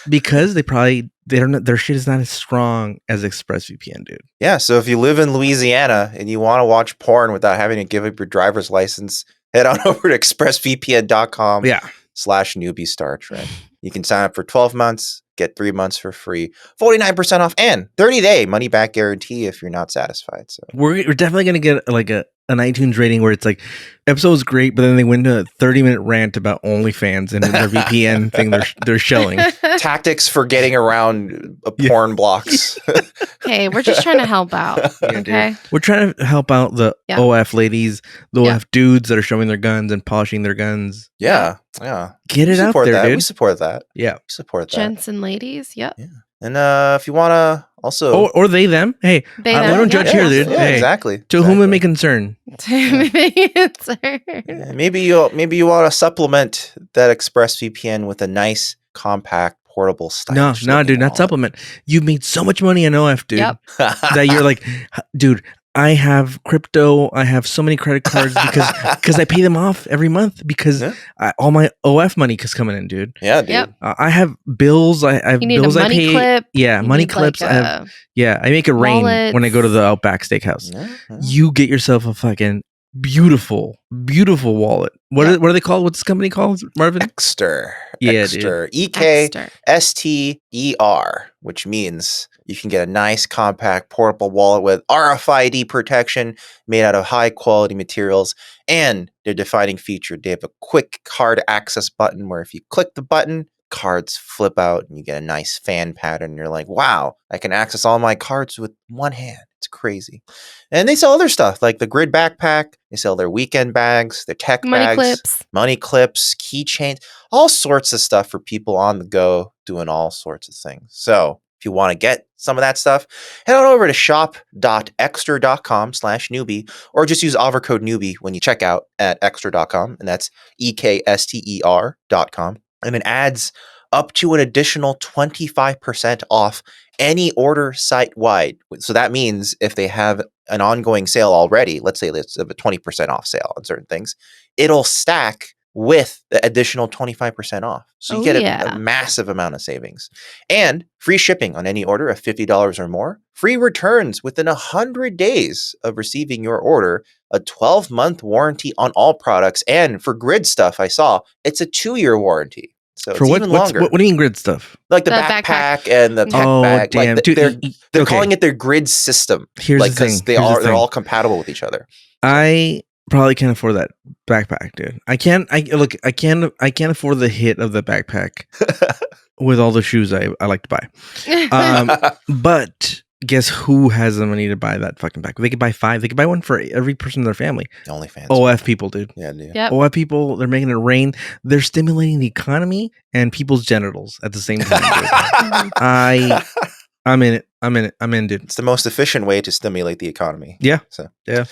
Because they're not, their shit is not as strong as ExpressVPN, dude. Yeah. So if you live in Louisiana and you want to watch porn without having to give up your driver's license, head on over to expressvpn.com Yeah. /newbie Star Trek. You can sign up for 12 months, get 3 months for free, 49% off, and 30-day money back guarantee if you're not satisfied. So We're definitely gonna get like an iTunes rating where it's like episode's great, but then they went into a 30-minute rant about OnlyFans and their VPN thing they're shelling. tactics for getting around Yeah. porn blocks. Hey, we're just trying to help out. Yeah, dude. Okay. We're trying to help out the Yeah. OF ladies, the Yeah. OF dudes that are showing their guns and polishing their guns. Yeah. Yeah. Get We it out support there, that. dude. We support that. Yeah. We support that. Gents and ladies. Yep. And if you want to also. Or they them. Hey, They we them, don't judge yeah. here, dude. Yeah, Hey, exactly. to whom it exactly. may concern. Yeah, maybe you want to supplement that ExpressVPN with a nice, compact, portable No, stylish. no, looking dude, not wallet. supplement. You've made so much money on OF, dude, Yep. that you're like, dude, I have crypto. I have so many credit cards because I pay them off every month because Yeah. all my OF money is coming in, dude. Yeah, dude. Yep. I have bills. I have You need bills a I money pay. clip. Yeah, You money need, clips. like, I have. Yeah, I make it rain when I go to the Outback Steakhouse. Yeah, yeah. You get yourself a fucking beautiful wallet. What are they called? What's this company called, Marvin? Exter. Yeah, Exter. Exter. EKSTER, which means you can get a nice, compact, portable wallet with RFID protection made out of high-quality materials. And their defining feature, they have a quick card access button where if you click the button, cards flip out and you get a nice fan pattern. And you're like, wow, I can access all my cards with one hand. It's crazy. And they sell other stuff like the Grid backpack. They sell their weekend bags, their tech bags, money clips, keychains, all sorts of stuff for people on the go doing all sorts of things. So if you want to get some of that stuff, head on over to shop.extra.com/newbie or just use offer code newbie when you check out at extra.com. And that's EKSTER.com. And it adds up to an additional 25% off any order site-wide. So that means if they have an ongoing sale already, let's say it's a 20% off sale on certain things, it'll stack with the additional 25% off. So you get a massive amount of savings. And free shipping on any order of $50 or more, free returns within 100 days of receiving your order, a 12-month warranty on all products, and for Grid stuff I saw, it's a 2-year warranty. So for it's what, even longer. What do you mean Grid stuff? Like the backpack and the tech bag. Damn. Like Dude, they're calling it their Grid system. Here's the thing. They're all compatible with each other. I probably can't afford that backpack, dude. I can't afford the hit of the backpack with all the shoes I like to buy. But guess who has the money to buy that fucking backpack? They could buy 5. They could buy one for every person in their family. OnlyFans. OF people, dude. Yeah, dude. Yep. OF people, they're making it rain. They're stimulating the economy and people's genitals at the same time, dude. I'm in it. I'm in, dude. It's the most efficient way to stimulate the economy. Yeah. So yeah.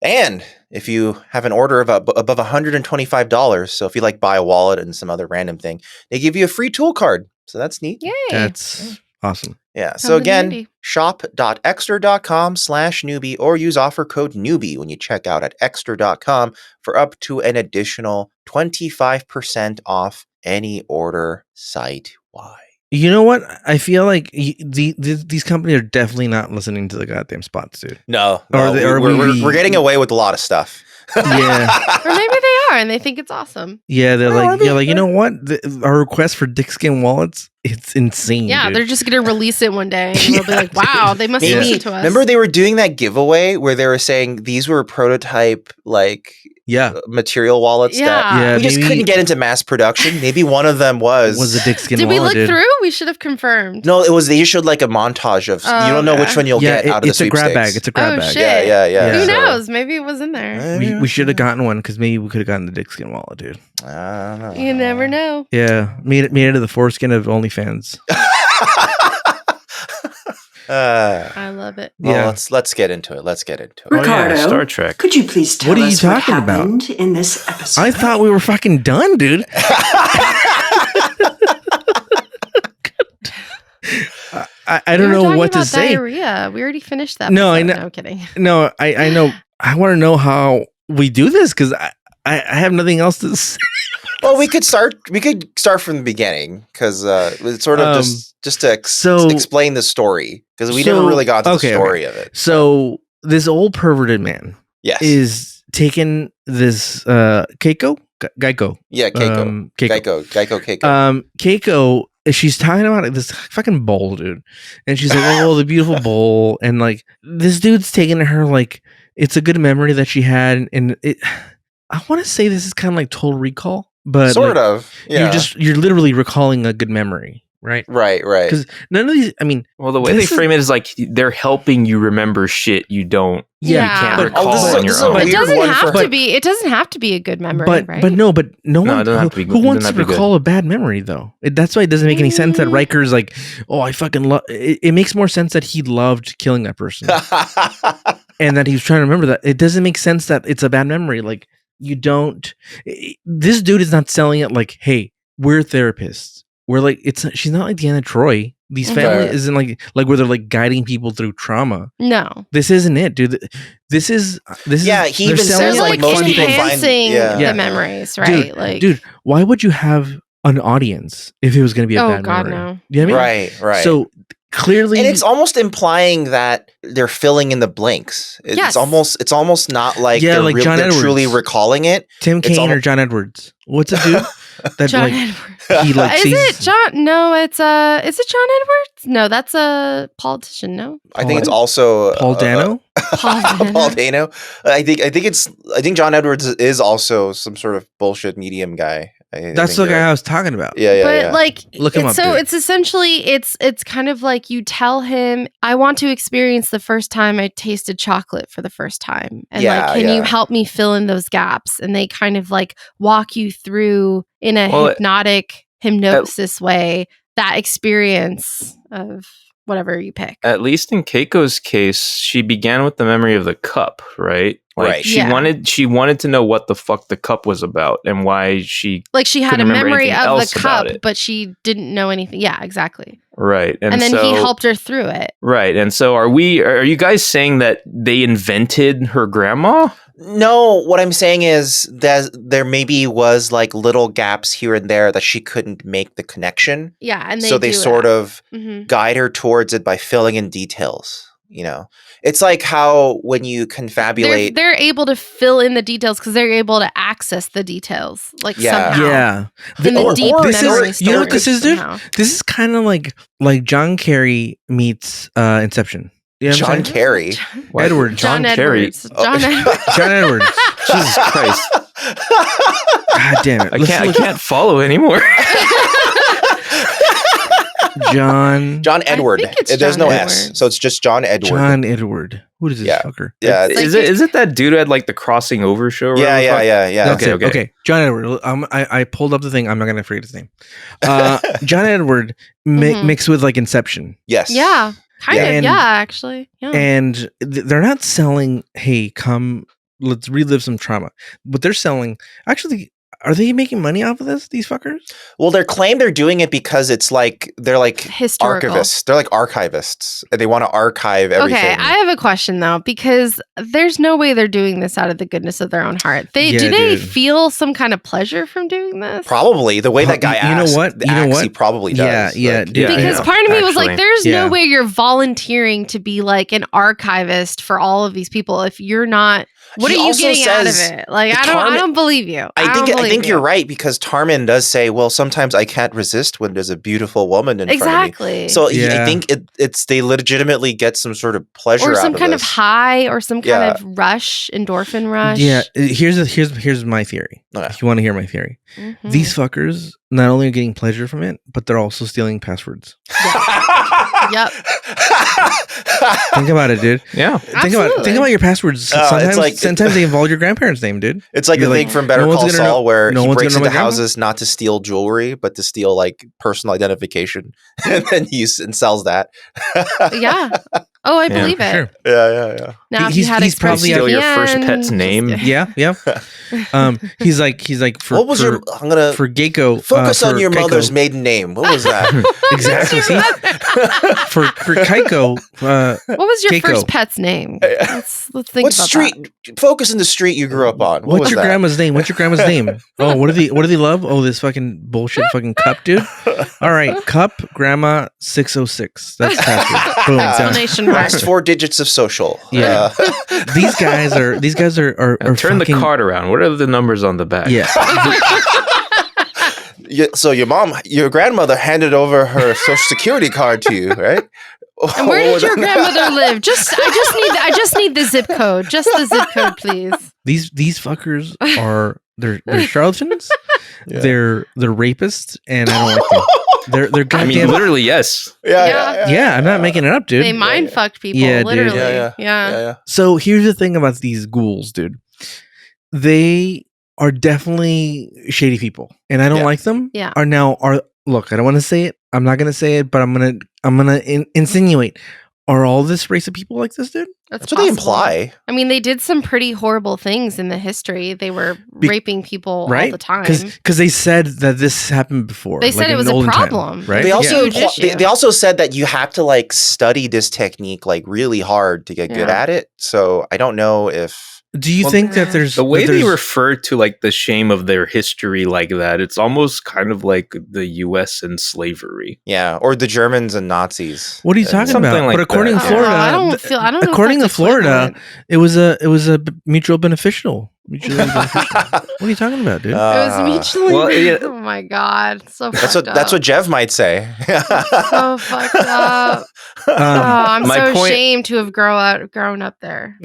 And if you have an order of above $125, so if you like buy a wallet and some other random thing, they give you a free tool card. So that's neat. Yay. That's awesome. Yeah. So again, shop.extra.com/newbie or use offer code newbie when you check out at extra.com for up to an additional 25% off any order site-wide. You know what? I feel like these companies are definitely not listening to the goddamn spots, dude. No, we're getting away with a lot of stuff. Yeah. Or maybe they are and they think it's awesome. Yeah, they're like, you know what? Our request for dick skin wallets, it's insane. Yeah, dude. they're just gonna release it one day and they'll be like, wow, they must listen to us. Remember they were doing that giveaway where they were saying these were prototype material wallets that we just couldn't get into mass production. Maybe one of them was a dick skin wallet. Did we look through? We should have confirmed. No, it was they showed like a montage of you don't know which one you'll get out of the sweepstakes. It's a grab bag. Shit. Yeah. Who knows? Maybe it was in there. We should have gotten one because maybe we could have gotten the dick skin wallet, dude. I don't know. You never know. Yeah, made it of the foreskin of OnlyFans. I love it. Well, let's get into it. Ricardo, Star Trek. Could you please tell us what happened in this episode? I thought we were fucking done, dude. I don't know what to say. Diarrhea. We already finished that. No, I know. No kidding. No, I know. I want to know how we do this because I have nothing else to say. Well, we could start from the beginning because it's sort of just to explain the story because we never really got to the story of it. So this old perverted man, is taking this Geico. Yeah, Keiko. Keiko. She's talking about this fucking bowl, dude, and she's like, "Oh, the beautiful bowl," and like this dude's taking her like it's a good memory that she had, and it. I want to say this is kind of like Total Recall, but sort of. Yeah. You're literally recalling a good memory, right? Right. Because none of these. I mean, well, the way they frame it is like they're helping you remember shit you don't. Yeah, you can't recall on your own. It doesn't have to be. It doesn't have to be a good memory, right? But no one. It doesn't have to be, who wants to recall a bad memory though? That's why it doesn't make any sense that Riker's like, oh, I fucking love. It makes more sense that he loved killing that person, and that he was trying to remember that. It doesn't make sense that it's a bad memory. Like you don't. This dude is not selling it like, hey, we're therapists. We're like, she's not like Deanna Troi. These family isn't like where they're like guiding people through trauma. No, this isn't it, dude. This is. Yeah, he even says like most people find the memories, right? Dude, why would you have an audience if it was going to be a bad memory? No. You know what I mean? Right. So clearly, and it's almost implying that they're filling in the blanks. Yes. It's almost not like Yeah, like John they're truly Edwards. recalling it. Tim it's Kaine or John Edwards. What's a dude that John like Edwards. he like Is sees? it John? No, is it John Edwards? No, that's a politician. No, I think it's also Paul Dano? Paul Dano. Paul Dano. I think John Edwards is also some sort of bullshit medium guy. That's the guy I was talking about. Yeah, But like, Look him up, so dude. it's essentially it's kind of like you tell him, I want to experience the first time I tasted chocolate for the first time, and Yeah, like, can you yeah. help me fill in those gaps? And they kind of like walk you through in a hypnosis way that experience of whatever you pick. At least in Keiko's case, she began with the memory of the cup, right? Like Right. She Yeah. wanted to know what the fuck the cup was about and why she Like she had a couldn't remember memory anything of else the about cup, it. but she didn't know anything. Yeah, exactly. right. And then so, he helped her through it. Right. And so are you guys saying that they invented her grandma? No, what I'm saying is that there maybe was like little gaps here and there that she couldn't make the connection. Yeah, and So they sort of Mhm. guide her towards it by filling in details. You know, it's like how when you confabulate. They're able to fill in the details because they're able to access the details, like Yeah. somehow. Yeah. In the Or- deep or- this memory is, you know what this is, dude? somehow. This is kind of like John Kerry meets Inception. You know what I'm John saying? Kerry. Why- Edward. John John Kerry. Edwards. John Edwards. John Edwards. Jesus Christ. God damn it. I can't follow anymore. John Edward. think it's There's John no Edwards. S, so it's just John Edward. John Edward. Who is this Yeah. fucker? Yeah, It's like Is it that dude who had like the crossing over show? or yeah, whatever the yeah, fuck? yeah, yeah. That's Okay, it. Okay. John Edward. I pulled up the thing. I'm not going to forget his name. John Edward Mhm. mixed with like Inception. Yes. Yeah, kind Yeah. of. And- Yeah, actually. Yeah. And they're not selling, hey, come, let's relive some trauma. But they're selling, actually, are they making money off of this, these fuckers? Well, they claim they're doing it because they're like Historical. archivists. They're like archivists, and they want to archive everything. Okay, I have a question though, because there's no way they're doing this out of the goodness of their own heart. Yeah, Do they dude. feel some kind of pleasure from doing this? Probably the way that guy You know acts. what? You know acts, what? He probably does. Yeah, Like, dude. Yeah, Because yeah, part of me was like, actually. there's Yeah. no way you're volunteering to be like an archivist for all of these people if you're not. What He are you also getting out of says it? Like, I Tarmin- don't believe you. I don't think believe you're you. right, because Tarmin does say, "Well, sometimes I can't resist when there's a beautiful woman in front of me." Exactly. So Yeah. I think it's they legitimately get some sort of pleasure or out some of kind of this. high or some kind Yeah. of rush, endorphin rush. Yeah, here's my theory. Okay. If you want to hear my theory, Mhm. these fuckers not only are getting pleasure from it, but they're also stealing passwords. Yep. Think about it, dude. Yeah. Think Absolutely. about your passwords. Oh, it's Sometimes, like- sometimes they involve your grandparents' name, dude. It's like You're the like, thing from Better no one's Call gonna know- Saul where no he one's breaks gonna know into my grandma? houses not to steal jewelry, but to steal like personal identification, and then and sells that. Yeah. Oh, I Yeah, believe it. Sure. Yeah. Now, if He's- you had he's probably Steal your first ExpressVPN, pet's name. Yeah, yeah. He's like for What was for, your? I'm gonna for Geico. focus on for your Keiko. mother's maiden name. What was that? Exactly. See, for Keiko. What was your Keiko. first pet's name? Let's think What about street? Focus in the street you grew up on. What What's was your that? grandma's name? What's your grandma's name? Oh, what do they love? Oh, this fucking bullshit fucking cup, dude. All right, cup grandma 606. That's password. Boom, that. done. Exclamation mark. Last 4 digits of social. Yeah. These guys are And turn the fucking- card around. What are the numbers on the back? Yeah. So your grandmother handed over her social security card to you, right? And where did your grandmother live? I just need the zip code. Just the zip code, please. These fuckers are they're charlatans. Yeah. They're rapists, and I don't like them. They're I goddamn. mean, literally, yes. yeah, I'm not making it up, dude. They mind fucked people, Yeah, dude. literally. Yeah. Yeah. So here's the thing about these ghouls, dude. They are definitely shady people, and I don't Yeah. like them. Yeah. Look, I don't want to say it. I'm not gonna say it, but I'm gonna insinuate. Are all this race of people like this, dude? That's what they possible. imply. I mean, they did some pretty horrible things in the history. They were raping people all Right? the time. Because they said that this happened before. They said like it in was a olden time, problem. right? They also Huge issue. they also said that you have to like study this technique like really hard to get good Yeah. at it. So I don't know if Do you think that there's the way that they there's- refer to like the shame of their history like that? It's almost kind of like the U.S. and slavery. Yeah, or the Germans and Nazis. What are you talking Something about? like but according that. to Florida, I don't know. according if to that's Florida, equivalent. it was a mutual beneficial. Mutually beneficial. What are you talking about, dude? It was mutually. well, yeah. Oh my god, so That's fucked what up. Jeff might say. So fucked up. I'm my so point- ashamed to have grown up there.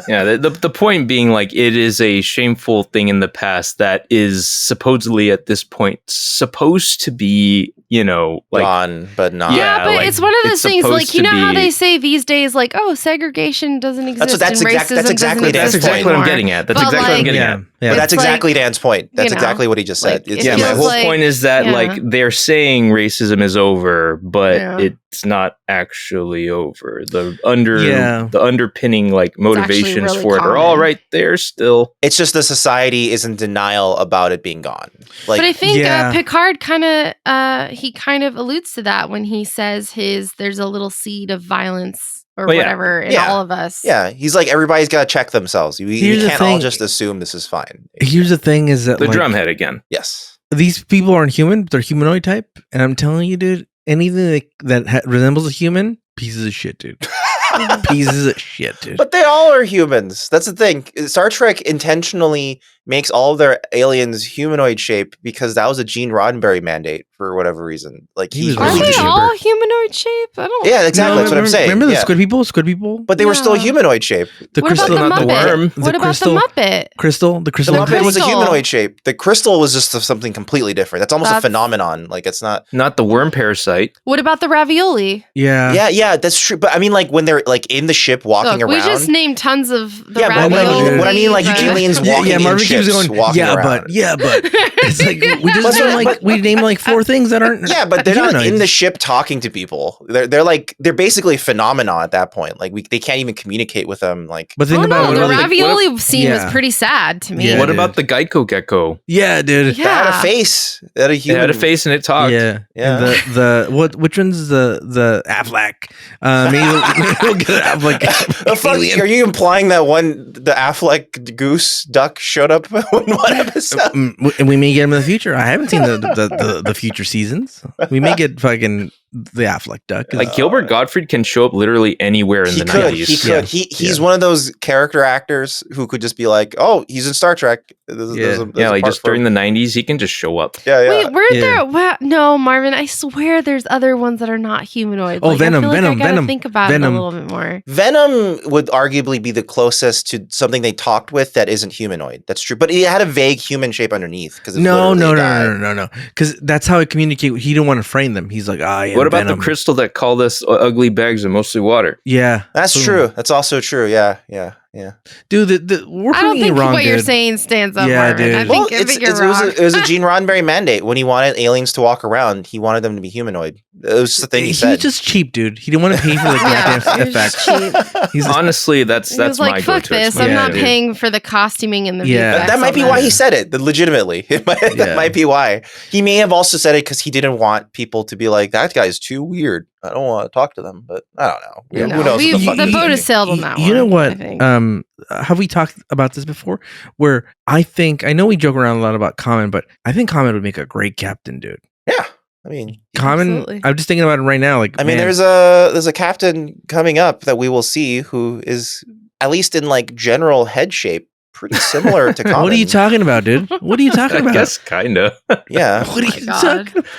Yeah, the point being, like, it is a shameful thing in the past that is supposedly at this point supposed to be, you know, like Gone, but not. Yeah, but like, it's one of those it's things, like, supposed you to know how be- they say these days, like, oh, segregation doesn't exist. that's and exact- racism that's exactly doesn't Dan's That's exist exactly what I'm anymore. getting at. That's But, exactly what I'm like, getting yeah, at. yeah. But that's It's exactly like, Dan's point. That's you know, exactly what he just said. like, it Yeah, my feels whole like- point is that yeah. like they're saying racism is over, but Yeah. it's not actually over. The Yeah. underpinning like motivations really for it are all common. right there still. It's just the society is in denial about it being gone. Like, But I think Yeah. Picard kind of alludes to that when he says there's a little seed of violence or Well, yeah. whatever in Yeah. all of us. yeah, he's like, everybody's got to check themselves. We Here's the can't all thing. just assume this is fine. Here's the thing: is that The like, drumhead again. Yes. these people aren't human; but they're humanoid type. And I'm telling you, dude, anything that resembles a human, pieces of shit, dude. Pieces of shit, dude. But they all are humans. That's the thing. Star Trek intentionally makes all of their aliens humanoid shape because that was a Gene Roddenberry mandate for whatever reason. Like He was Are really they cheaper. all humanoid shape? I don't. Yeah, exactly. No, that's what I'm saying. Remember the Yeah. squid people? Squid people. But they were still Yeah. humanoid shape. The What crystal, about not the the Muppet? worm. What about crystal, the Muppet? crystal, the The crystal. Muppet was a crystal. humanoid shape. The crystal was just something completely different. That's almost a That's- phenomenon. Like, it's not. Not the worm parasite. What about the ravioli? Yeah. Yeah, that's true. But I mean, like, when they're like in the ship walking Look, we around. just named tons of the Yeah, but ravioli. what I mean, like, but- aliens walking in Marvin ships, keeps going. walking Yeah, around. but it's like we just But- named like we named like 4 things that aren't. Yeah, but they're not in humanoids. the ship talking to people. They're basically a phenomenon at that point. Like, they can't even communicate with them. Like, But think Oh about no, it. the what if- ravioli scene Yeah. was pretty sad to me. Yeah, what dude. about the Geico gecko? Yeah, dude. Yeah. they had a face. They had a It human. had a face and it talked. Yeah, Yeah. And which one's the Affleck? Maybe we'll get an Affleck. The fuck, alien. are you implying that the Affleck goose duck showed up in one episode? And we may get him in the future. I haven't seen the future seasons. We may get fucking the Affleck duck. Like Gilbert Gottfried can show up literally anywhere in He the could. 90s. He could. He's one of those character actors who could just be like, "Oh, he's in Star Trek." There's Yeah, a like part just for during him. the 90s, he can just show up. Yeah, yeah. Wait, were Yeah. there? No, Marvin. I swear, there's other ones that are not humanoid. Oh, Like, Venom, I feel like Venom, I gotta Venom, think about Venom. it a little bit more. Venom would arguably be the closest to something they talked with that isn't humanoid. That's true, but he had a vague human shape underneath. Because No. Because that's how I communicate. He didn't want to frame them. He's like, I am What about Venom. the crystal that called us ugly bags and mostly water? Yeah, That's Boom. true. That's also true. Yeah. dude. We're I don't putting it think wrong, what you're dude. saying stands up. Yeah, Marvin. dude. I think, I think you're wrong. It was a Gene Roddenberry mandate when he wanted aliens to walk around. He wanted them to be humanoid. It was the thing he He's said. just cheap, dude. He didn't want to pay for the Yeah, goddamn he was effects. cheap. He's just, Honestly, that's He was my like, "Fuck go-to this! I'm Yeah, not dude. paying for the costuming and the Yeah. VFX that might be on why he this." said it. Legitimately, that Yeah. might be why. He may have also said it because he didn't want people to be like, "That guy's too weird. I don't want to talk to them." But I don't know. You Who know, knows? we- what the fuck the he's boat thinking. is sailed on that You know one, I what? think. Have we talked about this before? Where I know we joke around a lot about Common, but I think Common would make a great captain, dude. Yeah, I mean, Common. Absolutely. I'm just thinking about it right now. Like, I mean, man, there's a captain coming up that we will see who is at least in like general head shape pretty similar to Common. What are you talking about, dude? What are you talking I about? guess kinda. Yeah. What are Oh my you God. talking about?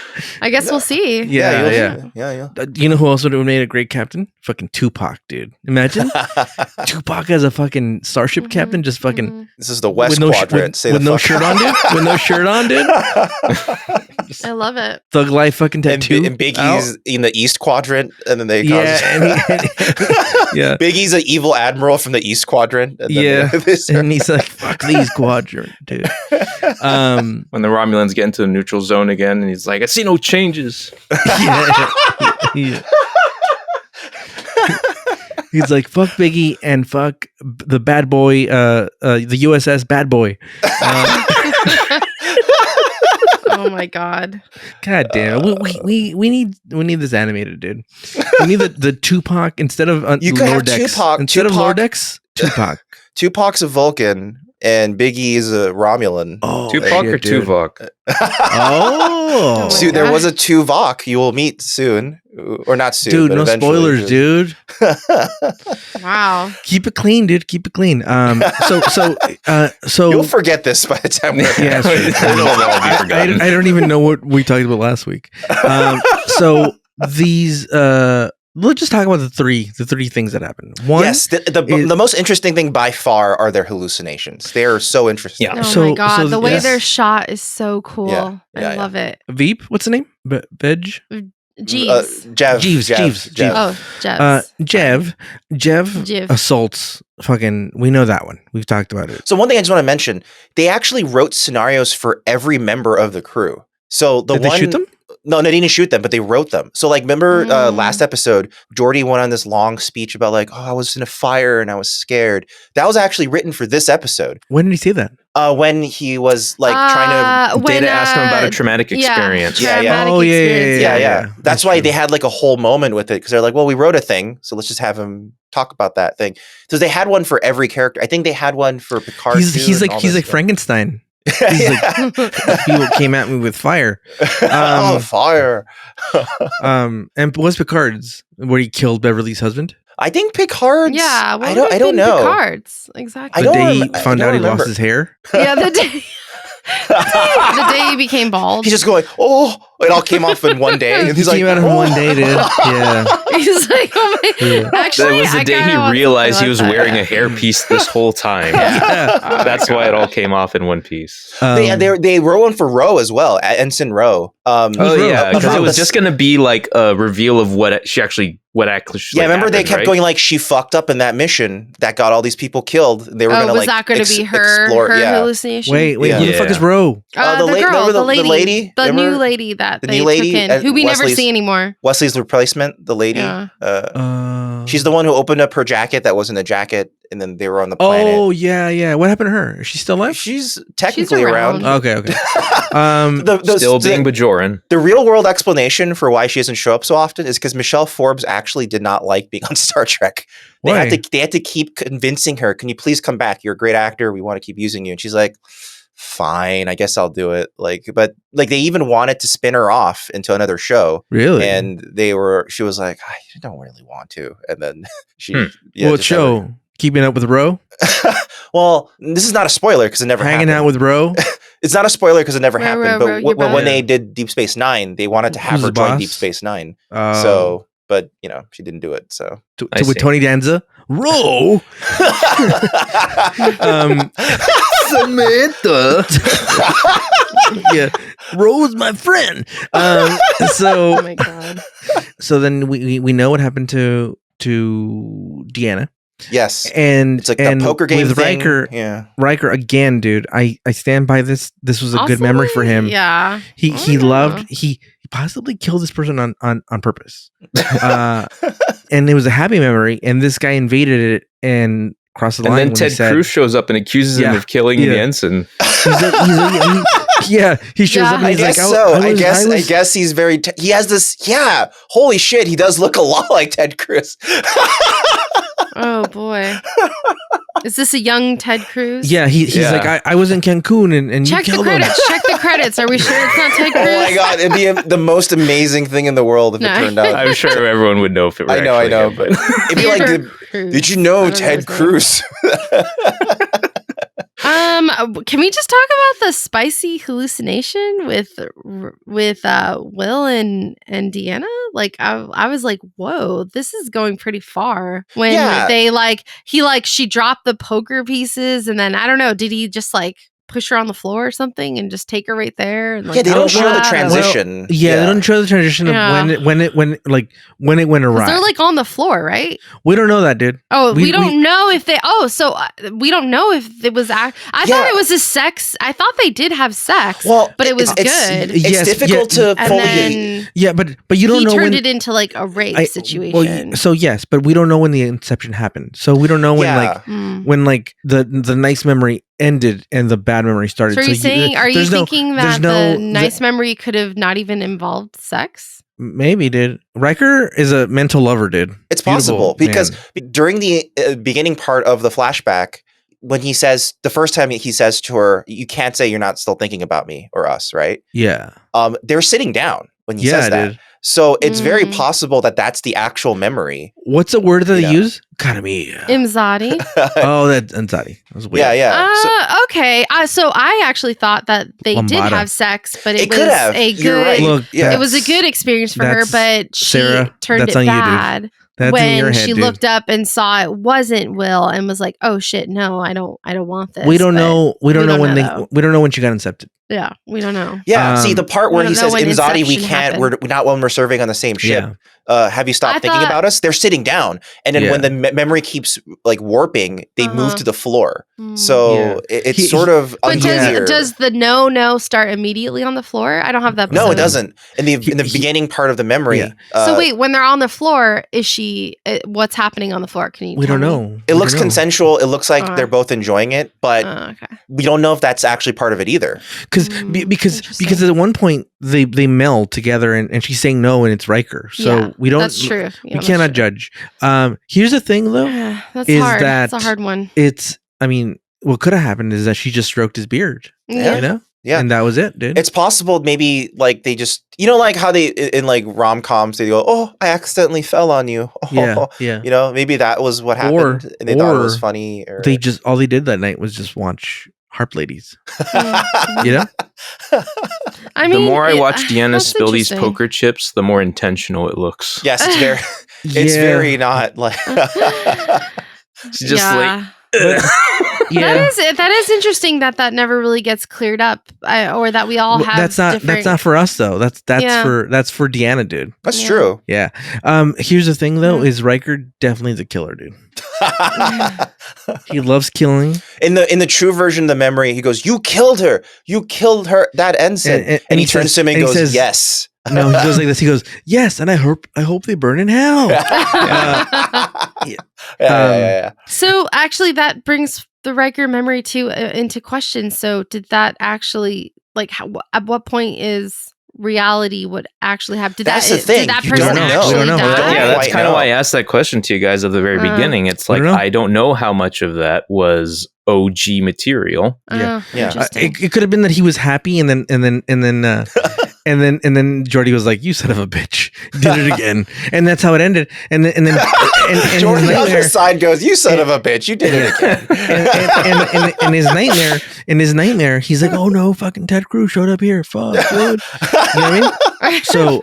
I guess we'll see. you'll Yeah. see. Yeah. You know who else would have made a great captain? Fucking Tupac, dude. Imagine Tupac as a fucking starship Mhm, captain, just fucking mhm. This is the West with no, Quadrant. Say with the no fuck shirt out. on, dude. With no shirt on, dude. I love it. Thug life, fucking and, tattoo. and Biggie's in the East Quadrant, and then they Yeah, yeah. Biggie's an evil admiral from the East Quadrant. And then Yeah. this- And he's like, "Fuck these quadrant, dude." When the Romulans get into the neutral zone again, and he's like, I see no changes. Yeah. Yeah. He's like, "Fuck Biggie and fuck the bad boy, the USS Bad Boy." Oh my God. God damn it. We need this animated, dude. We need the Tupac instead of You could have Lordex. Tupac- Instead of Tupac- Lordex, Tupac. Tupac's a Vulcan and Big E is a Romulan. Oh, Tupac or Tuvok? Oh, So there was a Tuvok you will meet soon, or not soon, dude, but no eventually. spoilers, dude. Wow. Keep it clean, dude. Keep it clean. So You'll forget this by the time we're yeah, It'll all be forgotten. I don't even know what we talked about last week. So these let's just talk about the three things that happened. One, yes, the most interesting thing by far are their hallucinations. They are so interesting. Yeah. Oh my god, the way they're shot is so cool. Yeah, I love it. Veep, what's the name? Veg? Jeeves. Jeeves. Oh, Jeeves. Jev assaults fucking, we know that one. We've talked about it. So one thing I just want to mention, they actually wrote scenarios for every member of the crew. So Did they shoot them? No, they didn't shoot them, but they wrote them. So like, remember last episode, Geordi went on this long speech about like, oh, I was in a fire and I was scared. That was actually written for this episode. When did he say that? When he was like trying to... Data asked him about a traumatic experience. Yeah. That's why they had like a whole moment with it, because they're like, well, we wrote a thing, so let's just have him talk about that thing. So they had one for every character. I think they had one for Picard. He's like Frankenstein. He's like, people came at me with fire. Fire. And what's Picard's? Where he killed Beverly's husband? I think Picard's. Yeah, I don't know. Picard's exactly. The day he found out he lost his hair. Yeah, the day. The day he became bald. He's just going, oh, it all came off in one day. And he's like, came out in one day, dude. Yeah. He's like, oh my. Yeah. Actually, that was the day he realized he was wearing a hairpiece this whole time. Yeah. That's why it all came off in one piece. They wrote one for Ro as well, Ensign Ro. Because it was just going to be like a reveal of what actually yeah, remember they kept going like, she fucked up in that mission that got all these people killed. They were going to like, was that going to be her hallucination? Wait, who the fuck is Ro? The lady, the new lady that they took in, who we never see anymore. Wesley's replacement, the lady. She's the one who opened up her jacket that wasn't a jacket, and then they were on the planet. Oh yeah. What happened to her? Is she still alive? She's technically around. Okay. Still being Bajoran. The real world explanation for why she doesn't show up so often is because Michelle Forbes actually did not like being on Star Trek. They had to keep convincing her, can you please come back? You're a great actor. We want to keep using you. And she's like, fine, I guess I'll do it. But they even wanted to spin her off into another show. Really? And she was like, I don't really want to. And then what show? Keeping Up with Ro? Well, this is not a spoiler because it never happened. Hanging Out with Ro? It's not a spoiler because it never happened. But when they did Deep Space Nine, they wanted to have her join Deep Space Nine. But she didn't do it. So with Tony Danza, Ro, Samantha, yeah, Ro's my friend. Oh my god. So then we know what happened to Deanna. Yes, and it's like a poker game with thing. Riker again, dude. I stand by this. This was a good memory for him. Yeah, he loved. He possibly killed this person on purpose, and it was a happy memory. And this guy invaded it and crossed the line. And then Ted Cruz shows up and accuses him of killing the ensign. He shows up. And he's like, I guess he's very. He has this. Yeah, holy shit, he does look a lot like Ted Cruz. Oh boy. Is this a young Ted Cruz? Yeah, he's like, I was in Cancun and check you killed the credits. him. Check the credits. Are we sure it's not Ted Cruz? Oh my god, it'd be the most amazing thing in the world if it turned out. I'm sure everyone would know if it were. I know, but it'd be like, did you know Ted Cruz? Can we just talk about the spicy hallucination with Will and Deanna? Like I was like, whoa, this is going pretty far. When she dropped the poker pieces, and then I don't know, did he just like push her on the floor or something and just take her right there? And, like, they don't show the transition. Well, they don't show the transition of when it went awry. They're like on the floor, right? We don't know that, dude. Oh, we don't know if they. Oh, so we don't know if it was. I thought it was a sex. I thought they did have sex. Well, but it was good. It's difficult to fully. Yeah, but you don't know when he turned it into like a rape situation. Well, so yes, but we don't know when the inception happened. So we don't know when when the nice memory ended and the bad memory started. So are you thinking that the nice memory could have not even involved sex? Maybe, dude. Riker is a mental lover, dude. It's possible because during the beginning part of the flashback, when he says the first time he says to her, "You can't say you're not still thinking about me or us," right? Yeah. They're sitting down when he says that. Dude. So it's very possible that that's the actual memory. What's a word that they use? Karamia. Imzadi. Oh, that's Imzadi. That was weird. Yeah. Okay. So I actually thought that they did Lambada. have sex, but it was could have. a You're good. right. Look, It was a good experience for her, that's- but she Sarah, turned that's it on you, dude. bad That's in when your head, she dude. looked up and saw it wasn't Will and was like, "Oh shit, no, I don't want this." We don't But know. We don't know when though. we don't know when she got incepted. Yeah, we don't know. Yeah. See, the part where we he don't know says, when Imzadi, we inception can't, happened. we're not when we're serving on the same ship. Have you stopped I thinking thought- about us? They're sitting down. And then when the memory keeps like warping, they move to the floor. So it's sort of But unclear. does the no start immediately on the floor? I don't have that. No, it doesn't. In the beginning part of the memory. So wait, when they're on the floor, is she? What's happening on the floor? Can you? We tell don't me? know. It looks consensual. It looks like Alright. they're both enjoying it, but Okay. we don't know if that's actually part of it either. Because at one point they meld together and she's saying no and it's Riker. So we don't. That's true. We cannot judge. Here's the thing though. That's is hard. that That's a hard one. I mean, what could have happened is that she just stroked his beard. Yeah. You know? Yeah. And that was it, dude. It's possible maybe like they just, like how they in like rom-coms they go, "Oh, I accidentally fell on you." Oh, yeah. Maybe that was what happened and they thought it was funny. Or They just all they did that night was just watch Harp Ladies. You know? I mean, the more I watch Deanna that's spill these interesting. poker chips, the more intentional it looks. Yes, it's very it's very not like She's just like That is interesting that never really gets cleared up, or that we all have. That's not for us though. That's Yeah. for Deanna, dude. That's true. Yeah. Here's the thing though, is Riker definitely the killer, dude. He loves killing. In the true version of the memory, he goes, "You killed her. You killed her, that ensign." And he turns to him and goes, says, "Yes." No, he goes like this. He goes, "Yes, and I hope they burn in hell." Yeah. So actually, that brings the Riker memory into question. So did that actually at what point is reality would actually happen? That's the thing. Did that You person don't know. actually We don't know. die? Yeah, that's Quite kind of know. why I asked that question to you guys at the very beginning. It's like I don't know how much of that was OG material. Yeah. Interesting. It could have been that he was happy, and then Jordy was like, "You son of a bitch, did it again," and that's how it ended. And then Jordy on the side goes, "You son of a bitch, you did it again." and in his nightmare, he's like, "Oh no, fucking Ted Cruz showed up here, fuck, dude." You know what I mean? So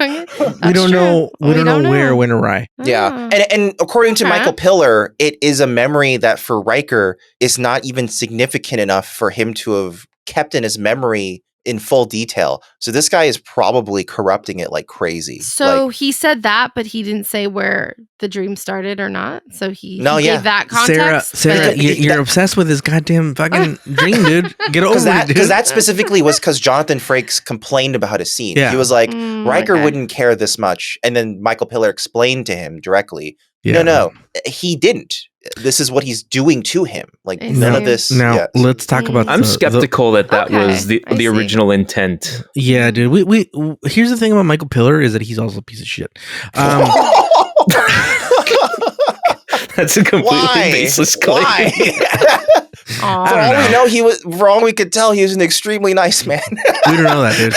we don't know. We don't know where it went awry. Yeah. And according to Michael Piller, it is a memory that for Riker is not even significant enough for him to have kept in his memory in full detail. So this guy is probably corrupting it like crazy. So he said that, but he didn't say where the dream started or not. So he gave that Sarah, context. you're obsessed with this goddamn fucking dream, dude. Get over it, dude. Because that specifically was because Jonathan Frakes complained about his scene. Yeah. He was like, Riker wouldn't care this much. And then Michael Piller explained to him directly, no, he didn't. This is what he's doing to him. Like none of this. Now let's talk about. I'm skeptical that was the original intent. Yeah, dude. We here's the thing about Michael Piller is that he's also a piece of shit. That's a completely baseless claim. Why? For all we know, for all we could tell, he was an extremely nice man. We don't know that, dude.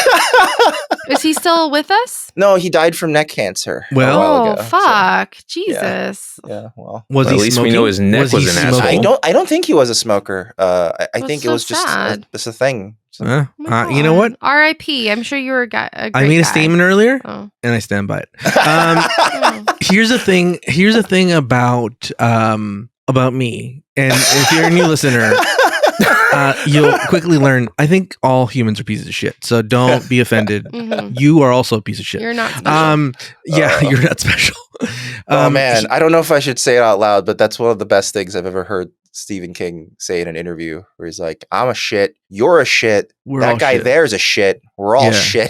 Is he still with us? No, he died from neck cancer. Well, a while ago, fuck, Jesus. Yeah, well, was at he least smoking? we know his neck was an asshole. I don't think he was a smoker. I think so it was just a thing. You know what? R.I.P. I'm sure you were a great I made a guy. statement earlier, and I stand by it. Here's the thing. Here's the thing about me. And if you're a new listener, you'll quickly learn. I think all humans are pieces of shit. So don't be offended. You are also a piece of shit. You're not special. You're not special. Oh man, I don't know if I should say it out loud, but that's one of the best things I've ever heard Stephen King say in an interview, where he's like, "I'm a shit. You're a shit. That guy there's a shit. We're all shit."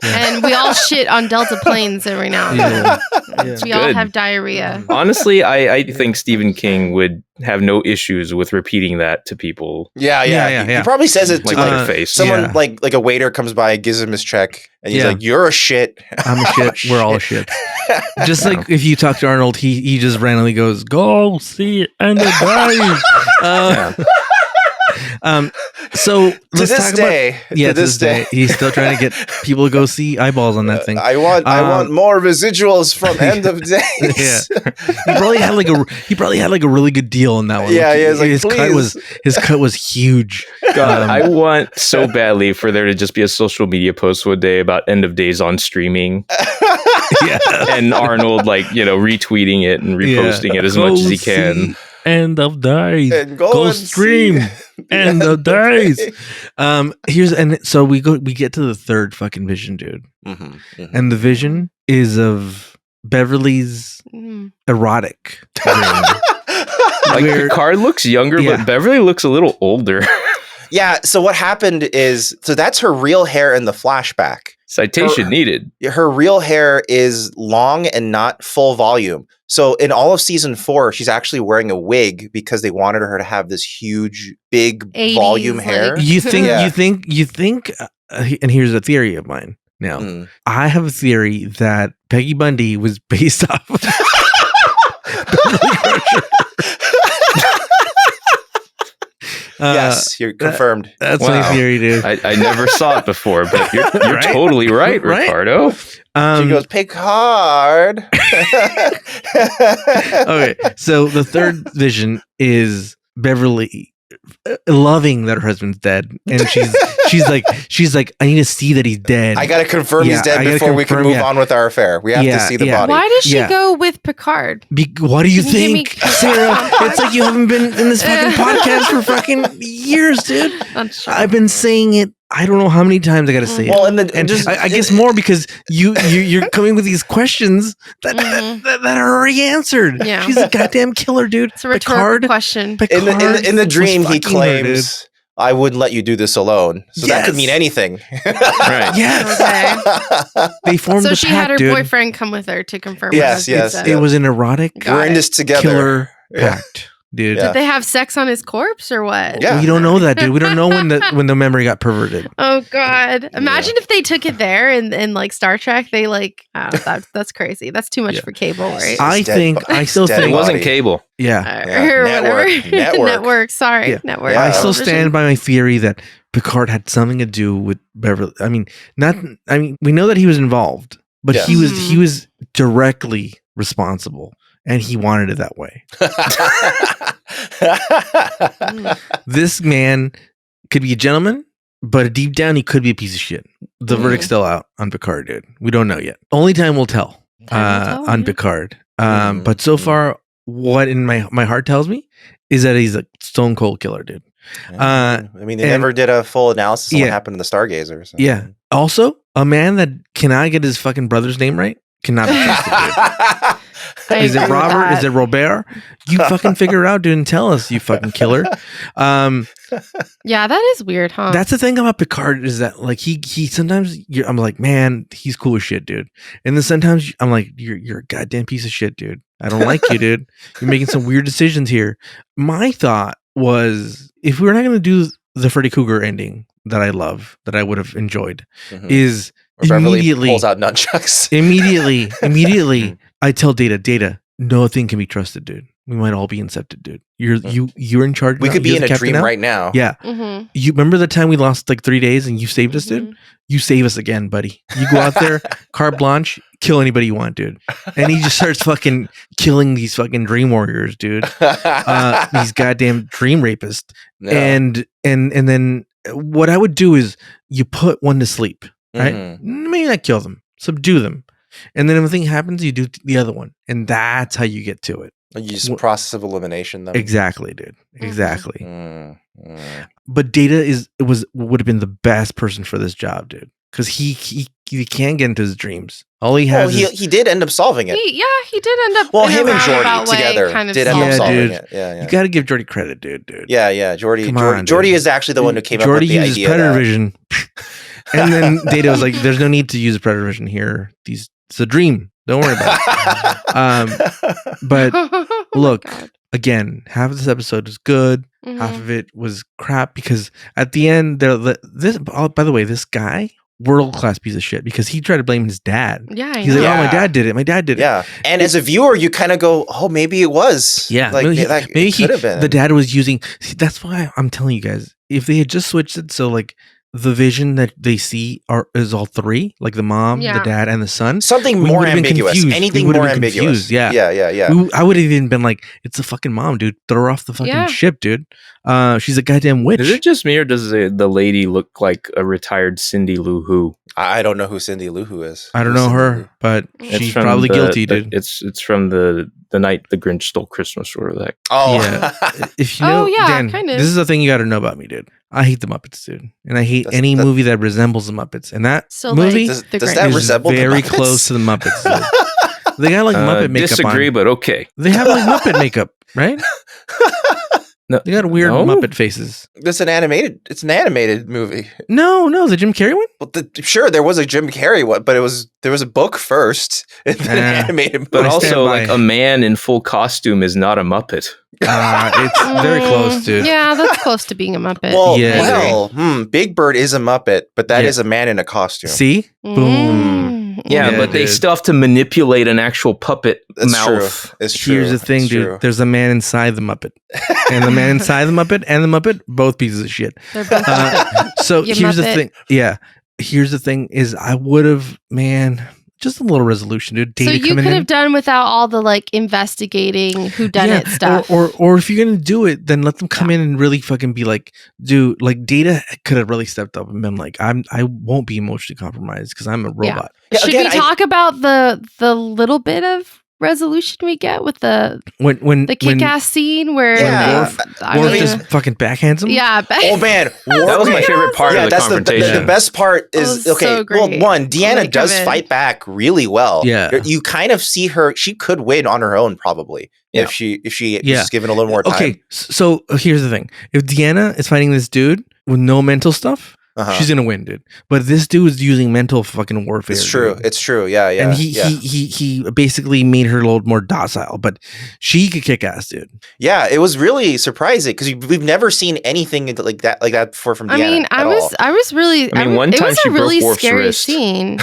And we all shit on Delta planes every now and then. We all Good. have diarrhea. Honestly, I think Stephen King would have no issues with repeating that to people. Yeah. He probably says it to Like like their face. someone Yeah. like a waiter comes by, gives him his check, and he's Yeah. like, "You're a shit." I'm a shit. We're all a shit. Just like if you talk to Arnold, he just randomly goes, "Go see End of Days." So To let's this talk day, about to this day, he's still trying to get people to go see eyeballs on that thing. I want more residuals from End of Days. He probably had like a really good deal on that one. Yeah, he was like, his cut was huge. God, I want so badly for there to just be a social media post one day about End of Days on streaming. Yeah. And Arnold retweeting it and reposting it as much as he can. End of Days. And Go and stream. End of Days. So we get to the third fucking vision, dude. And the vision is of Beverly's erotic dream. Like Picard looks younger, but Beverly looks a little older. Yeah, so what happened is, that's her real hair in the flashback. Citation needed. Her real hair is long and not full volume. So in all of season 4, she's actually wearing a wig because they wanted her to have this huge, big 80s volume hair. You think, Yeah. you think, and here's a theory of mine. Now, I have a theory that Peggy Bundy was based off of Beverly Crusher. Yes, you're confirmed. That's my theory, dude. I never saw it before, but you're Right? totally right, Right? Ricardo. She goes, Picard. Okay, so the third vision is Beverly loving that her husband's dead, and she's like, I need to see that he's dead. I gotta confirm he's I dead gotta before we can confirm, move on with our affair. We have to see the body. Why does she Yeah. go with Picard? What do you Can you give me think, Sarah? It's like you haven't been in this fucking podcast for fucking years, dude. That's true. I've been saying it. I don't know how many times I got to say Well, it. and just I guess more because you're coming with these questions that are already answered. Yeah. She's a goddamn killer, dude. It's a rhetorical question. in the dream, he was fucking her, dude. claims, "I wouldn't let you do this alone." So that could Yes. mean anything. Right. Yes. Okay. They formed So a she pact, had her dude. boyfriend come with her to confirm. Yes, what her yes, husband It said. was an erotic Got We're in it. this together. killer Yeah. pact, dude. Yeah. Did they have sex on his corpse or what? Yeah. We don't know that, dude. We don't know when the memory got perverted. Oh God! Imagine if they took it there and like Star Trek, they like that's crazy. That's too much Yeah. for cable, right? I still dead It think, wasn't body. cable. yeah. Or whatever. Network. Network. Sorry, Yeah. network. Yeah. I still Television. stand by my theory that Picard had something to do with Beverly. I mean, we know that he was involved, but Yes. he was directly responsible, and he wanted it that way. This man could be a gentleman, but deep down he could be a piece of shit. The verdict's still out on Picard, dude. We don't know yet. Only time will tell, Time will tell, on yeah. Picard. But so far, what in my heart tells me is that he's a stone cold killer, dude. I mean, they and- never did a full analysis on Yeah. what happened to the Stargazer. So. Yeah. Also, a man that cannot get his fucking brother's name right cannot be trusted, dude. I Is it agree with Robert? that. Is it Robert? You fucking figure it out, dude, and tell us, you fucking killer. Yeah, that is weird, huh? That's the thing about Picard is that like he sometimes I'm like, man, he's cool as shit, dude. And then sometimes I'm like, you're a goddamn piece of shit, dude. I don't like you, dude. You're making some weird decisions here. My thought was, if we were not going to do the Freddy Krueger ending that I love, that I would have enjoyed, is Or Beverly immediately pulls out nunchucks. immediately I tell Data, nothing can be trusted, dude. We might all be incepted, dude. You're in charge. We now. could be You're in the a captain dream now. right now. Yeah. Mm-hmm. You remember the time we lost like 3 days and you saved us, dude? You save us again, buddy. You go out there, carte blanche, kill anybody you want, dude. And he just starts fucking killing these fucking dream warriors, dude. These goddamn dream rapists. No. And then what I would do is you put one to sleep, right? Maybe not kill them, subdue them. And then if anything happens, you do the other one. And that's how you get to it. You use process of elimination. Then. Exactly, dude. Exactly. Mm. But Data would have been the best person for this job, dude. Because he can't get into his dreams. All he has is he did end up solving it. He did end up. Well, in a him and roundabout Geordi way together kind of did end up Yeah, solving dude. it. Yeah. you got to give Geordi credit, dude. Yeah. Geordi. Come on, Geordi dude. is actually the one who came up Geordi with the uses idea. predator that- vision, and then Data was like, "There's no need to use predator vision here. These It's a dream. Don't worry about it. But Oh my look, God. again, half of this episode is good. Mhm. Half of it was crap because at the end, by the way, this guy, world class piece of shit because he tried to blame his dad. Yeah, I He's know. like, oh, my Yeah. dad did it. My dad did it. Yeah. And as a viewer, you kind of go, oh, maybe it was. Yeah, Like, maybe it could have been. the dad was using. See, that's why I'm telling you guys. If they had just switched it, so like the vision that they see is all three, like the mom, Yeah. the dad, and the son. Something we more would've been ambiguous. confused. Anything We would've more been ambiguous. confused, yeah. Yeah. I would have even been like, it's a fucking mom, dude. Throw her off the fucking Yeah. ship, dude. She's a goddamn witch. Is it just me or does the lady look like a retired Cindy Lou Who? I don't know who Cindy Lou Who is. I don't Who's know Cindy her, Lou? but It's she's from probably the- guilty, dude. It's from the night the Grinch stole Christmas or that. Oh, Yeah. If you Oh, know, yeah, Dan, kind of. this is the thing you got to know about me, dude. I hate the Muppets, dude, and I hate That's- any that- movie that resembles the Muppets. And that So, movie Does The that is resemble the very Muppets? close to the Muppets. Dude. They got like Muppet makeup Disagree, on. but okay. They have like Muppet makeup, right? No, They got weird no? Muppet faces. It's an animated movie. No, the Jim Carrey one. Well, sure, there was a Jim Carrey one, but there was a book first, and then an animated movie. But I also, stand like by. a man in full costume is not a Muppet. It's very close, dude. Yeah, that's close to being a Muppet. well, Yeah. Big Bird is a Muppet, but that Yeah. is a man in a costume. See, boom. Yeah, Yeah, but they dude. still have to manipulate an actual puppet It's mouth. true. It's true. Here's the thing, It's dude. true. There's a man inside the Muppet, and the man inside the Muppet and the Muppet, both pieces of shit. They're both So You here's the Muppet. thing. Yeah, here's the thing: is I would have, man, just a little resolution, dude. So Data you coming could in. have done without all the like investigating whodunit stuff. Or if you're gonna do it, then let them come in and really fucking be like, dude, like Data could have really stepped up and been like, I won't be emotionally compromised because I'm a robot. Yeah, Should again, we talk about the little bit of resolution we get with the When kick-ass scene where Yeah. Worf I Worf mean, just fucking backhands him. yeah, Oh man, That was my favorite part of the that's confrontation. the best part That is was okay. so Well, great. one, Deanna Like, does come in. fight back really well. Yeah. You kind of see her; she could win on her own probably Yeah. if she Yeah. was given a little more time. Okay, so here's the thing: if Deanna is fighting this dude with no mental stuff, Uh-huh. she's gonna win, dude. But this dude is using mental fucking warfare. It's true. dude. It's true. Yeah, yeah. And yeah. he basically made her a little more docile, but she could kick ass, dude. Yeah, it was really surprising because we've never seen anything like that before from Deanna. I mean, at all. I was really. I mean, one it time was she a broke really Worf's scary wrist. scene.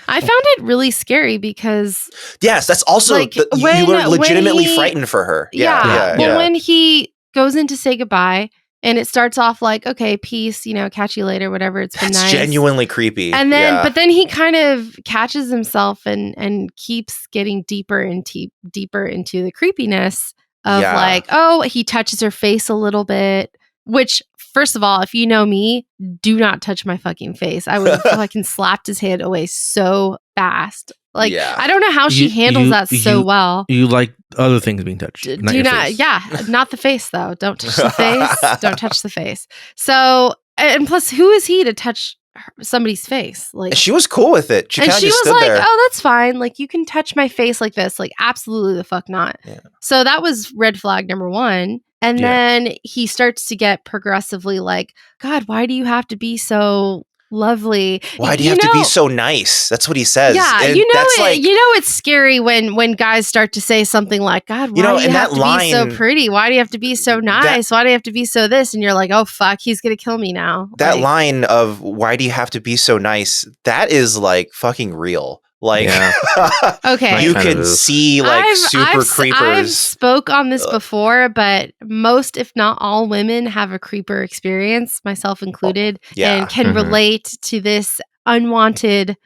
I found it really scary because Yes, that's also like, you when- were legitimately when he- frightened for her. yeah, Yeah, well, yeah. when he goes in to say goodbye and it starts off like, okay, peace, catch you later, whatever. It's been That's nice. genuinely creepy. And then, yeah. but then he kind of catches himself and keeps getting deeper into the creepiness of Yeah. like, oh, he touches her face a little bit. Which, first of all, if you know me, do not touch my fucking face. I would have fucking slapped his hand away so fast. Like, Yeah. I don't know how she You- handles you- that so you- well. You like other things being touched. Not Do your not, face. yeah, not the face though. Don't touch the face. Don't touch the face. So, and plus, who is he to touch somebody's face? Like, And she was cool with it. She and kind of she just was stood like, there. "Oh, that's fine. Like, you can touch my face like this. Like, absolutely the fuck not." Yeah. So that was red flag number one. And Yeah. then he starts to get progressively like, "God, why do you have to be so lovely? Why do you have to be so nice? That's what he says. Yeah, And you know that's it. like, It's scary when guys start to say something like, "God, why You know, do you and have that to be so line- pretty? Why do you have to be so nice? Why do you have to be so this?" And you're like, "Oh fuck, he's gonna kill me now." that Like, line of "Why do you have to be so nice?" That is like fucking real. Like, Yeah. Okay, you Kind of can is. see like super I've creepers. spoke on this before, but most, if not all, women have a creeper experience, myself included, yeah. and can Mhm. relate to this unwanted,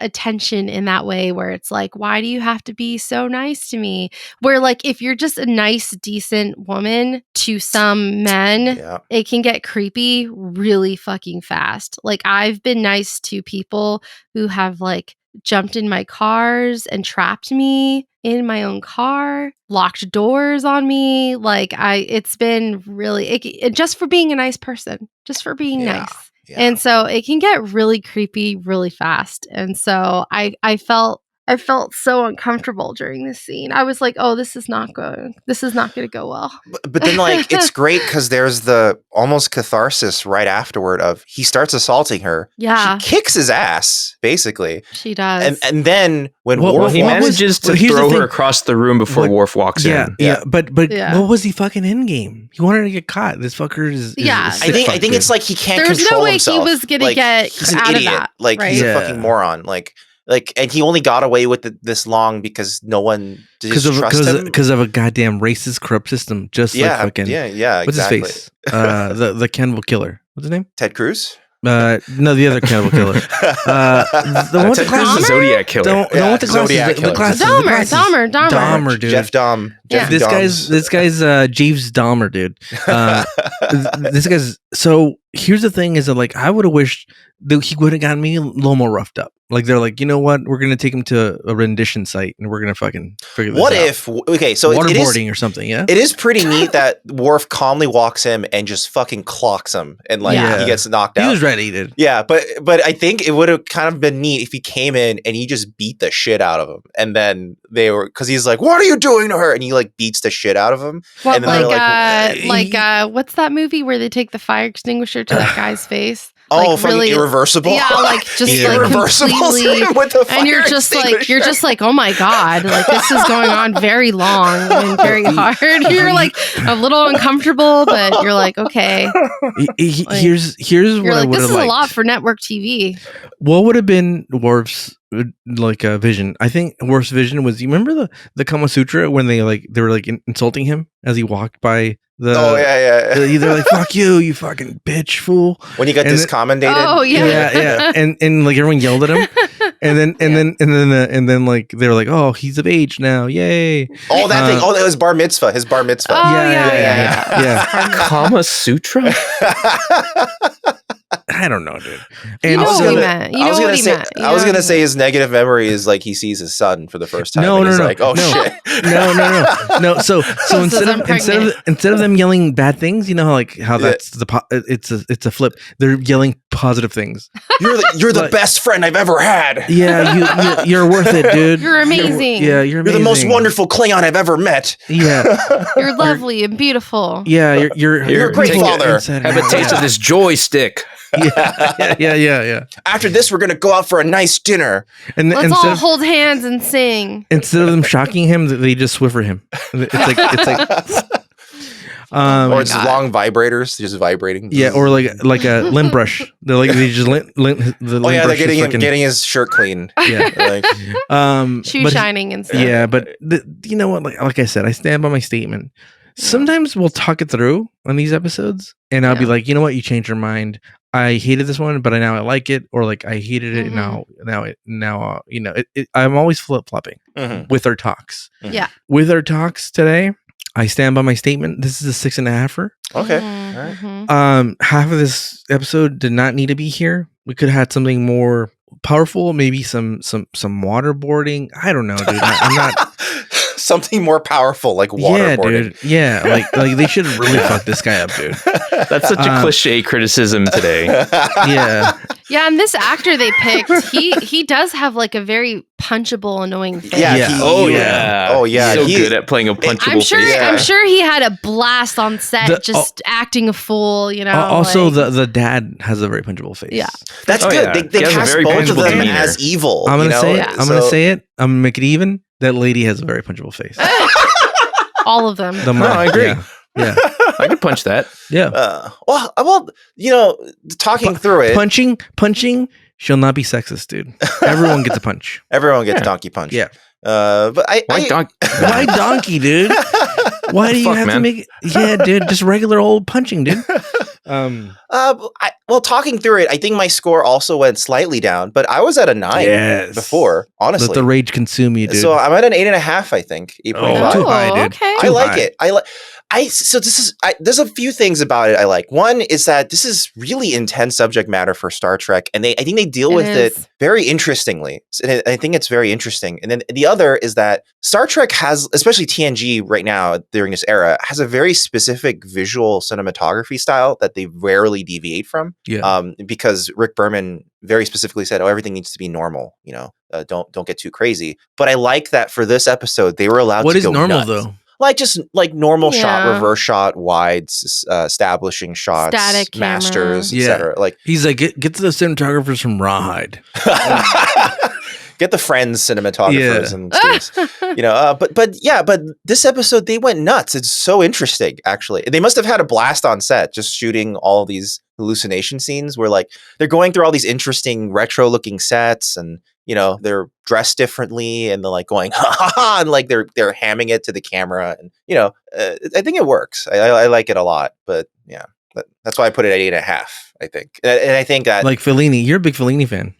attention in that way where it's like, why do you have to be so nice to me? Where like, if you're just a nice, decent woman to some men, Yeah. it can get creepy really fucking fast. Like, I've been nice to people who have like jumped in my cars and trapped me in my own car, locked doors on me. Like, it's been really just for being a nice person, just for being Yeah. nice. Yeah. And so it can get really creepy really fast. And so I felt I felt so uncomfortable during this scene. I was like, "Oh, this is not going to go well." But then, like, it's great because there's the almost catharsis right afterward of he starts assaulting her. Yeah. She kicks his ass, basically. She does. And then when Well, Worf He manages to here's the throw her thing. across the room before Like, Worf walks Yeah, in. yeah, but Yeah. what was he fucking in game? He wanted to get caught. This fucker is Yeah. is I sick think fuck, it's dude. like he can't There's no control way himself. he was gonna Like, get he's an out of idiot. that, Like right? he's a Yeah. fucking moron. Like, and he only got away with it this long because no one because trust him. of a goddamn racist corrupt system. Just like fucking yeah. what's Exactly. his face? The cannibal killer. What's his name? Ted Cruz. No, the other cannibal killer. The one with the Ted Cruz is glasses. the Zodiac killer. The one with the glasses. Zodiac The killer. glasses. Dahmer. Dude. Jeff Dom. Yeah. This guy's Jeeves Dahmer, dude. This guy's. So here's the thing: is that like I would have wished that he would have gotten me a little more roughed up. Like they're like, you know what? We're gonna take him to a rendition site and we're gonna fucking figure this What out. if? Okay, so it is waterboarding or something? Yeah. it is pretty neat that Worf calmly walks him and just fucking clocks him, and like Yeah. he gets knocked He out. was ready, dude. Yeah, but I think it would have kind of been neat if he came in and he just beat the shit out of him, and then they were because he's like, "What are you doing to her?" And he like beats the shit out of him. What, And then they're like what's that movie where they take the fire extinguisher to that guy's face? Oh, Like, fucking really- irreversible! Yeah, like just like irreversible completely. with the And you're fire just like extinguisher. oh my god, like this is going on very long and very hard. You're like a little uncomfortable, but you're like, okay. Here's You're what I like, would this have is a liked. lot for network TV. What would have been Worf's vision? I think Worf's vision was. You remember the Kama Sutra when they were like insulting him as he walked by the. Oh yeah. They're like, "Fuck you, you fucking bitch, fool!" When he got And discommendated. Oh yeah. Yeah. And like everyone yelled at him, and then like they were like, "Oh, he's of age now, yay!" Oh, that thing. Oh, that was bar mitzvah. His bar mitzvah. Oh, yeah. Kama Sutra? I don't know, dude. You know I was what he gonna- meant. You I know was what gonna he say. meant. You I was know gonna what say he his negative memory is like he sees his son for the first time. No, and no, he's no, like, oh no. shit. No. So This instead is of pregnant. instead of them yelling bad things, you know how that's it's a flip. They're yelling positive things. You're the Like- best friend I've ever had. Yeah, you're worth it, dude. You're amazing. You're You're amazing. the most wonderful Klingon I've ever met. Yeah, You're lovely and beautiful. yeah. You're You're a great take it father. Have a taste of this joystick. Yeah. After this, we're gonna go out for a nice dinner. And Let's instead all of, hold hands and sing. instead of them shocking him, they just Swiffer him. It's like. Or it's God. long vibrators, just vibrating. Yeah, or like a lint brush. They just lint the Oh yeah, they're brush is getting fucking- getting his shirt clean. Yeah. Like, Shoe but- shining and stuff. Yeah, but you know what? Like I said, I stand by my statement. Sometimes we'll talk it through on these episodes, and I'll be Yeah. like, you know what? You changed your mind. I hated this one, but now I like it, or like I hated it. Mhm. Now, you know, I'm always flip flopping mhm. with our talks. Yeah. With our talks today, I stand by my statement. This is a 6.5. Okay. Mhm, All right. mhm. Half of this episode did not need to be here. We could have had something more powerful, maybe some waterboarding. I don't know, dude. I'm not. Something more powerful, like Yeah, waterboarding. dude. Yeah, like they should really fuck this guy up, dude. That's such a cliche criticism today. Yeah, Yeah, and this actor they picked, he does have like a very punchable, annoying face. Yeah. Yeah. Oh yeah. Oh, yeah. So He- good at playing a punchable I'm sure. face. Yeah. I'm sure he had a blast on set, The- just acting a fool. You know. also, like- the dad has a very punchable face. Yeah. That's Oh, good. yeah. They He has a cast very both of punchable them demeanor. as evil. I'm gonna you know? say it. Yeah. I'm gonna So- say it. I'm gonna make it even. That lady has a very punchable face. all of them. The mom, I agree. Yeah, I could punch that. yeah. Well, you know, talking through it, Punching. She'll not be sexist, dude. Everyone gets a punch. everyone gets donkey punched. Yeah. But Why donkey, dude? Why do you Fuck, have to man. make it? Yeah, dude. Just regular old punching, dude. Talking through it, I think my score also went slightly down, but I was at a 9 Yes. before, honestly. Let the rage consume you, dude. So I'm at an 8.5, I think. 8.5. too high, dude. Okay. I Too like high. it. So this is there's a few things about it I like. One is that this is really intense subject matter for Star Trek, and I think they deal It with it is. very interestingly. And I think it's very interesting. And then the other is that Star Trek has, especially TNG right now during this era, has a very specific visual cinematography style that they rarely deviate from. time. Yeah. Because Rick Berman very specifically said, "Oh, everything needs to be normal. Don't get too crazy." But I like that for this episode, they were allowed What to is go normal nuts. though? Like just like normal shot, Yeah. reverse shot, wides, establishing shots, Static camera. masters, Yeah. etc. Like He's like, get to the cinematographers from Rawhide. get the Friends cinematographers Yeah. and stuff. But this episode they went nuts. It's so interesting, actually. They must have had a blast on set just shooting all these hallucination scenes where like they're going through all these interesting retro looking sets and they're dressed differently and they're like going ha ha ha and like they're hamming it to the camera and I think it works. I like it a lot, but yeah, that's why I put it at 8.5. I think, and I think that Like Fellini, you're a big Fellini fan.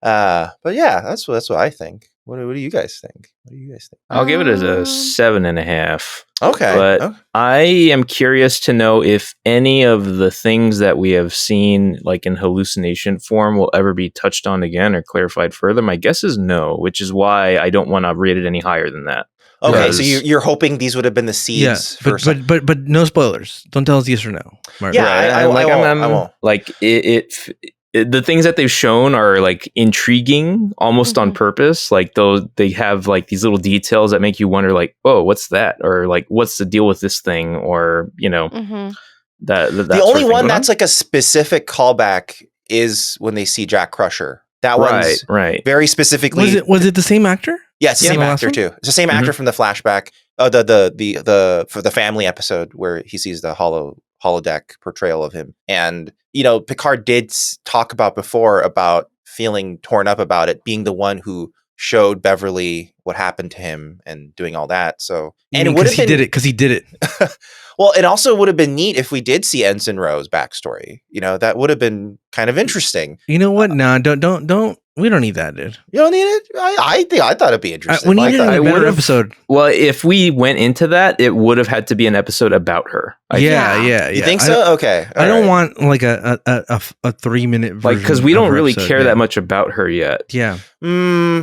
but yeah, that's what I think. What do you guys think? I'll give it as a 7.5. Okay, But I am curious to know if any of the things that we have seen, like in hallucination form, will ever be touched on again or clarified further. My guess is no, which is why I don't want to rate it any higher than that. Okay, so Because- you're hoping these would have been the seeds for but no spoilers. Don't tell us yes or no. Mark. Yeah, I I'm- won't. Like the things that they've shown are like intriguing almost on purpose. Like they have like these little details that make you wonder like, oh, what's that? Or like, what's the deal with this thing? Or, that The only one that's like a specific callback is when they see Jack Crusher. That one's right. very specifically. Was it the same actor? Yeah, it's the same the last actor one? too. It's the same actor from the flashback. The for the family episode where he sees the holodeck portrayal of him. And Picard did talk about before about feeling torn up about it, being the one who showed Beverly what happened to him and doing all that. So and it would have been because he did it. Well, it also would have been neat if we did see Ensign Rowe's backstory. That would have been kind of interesting. You know what? No, don't. We don't need that, dude. You don't need it? I thought it'd be interesting. We need I thought- a better episode. Well, if we went into that, it would have had to be an episode about her. Yeah. You think so? Okay. I don't want like a 3-minute version. Like, because we don't of her really episode, care yeah. that much about her yet. Yeah.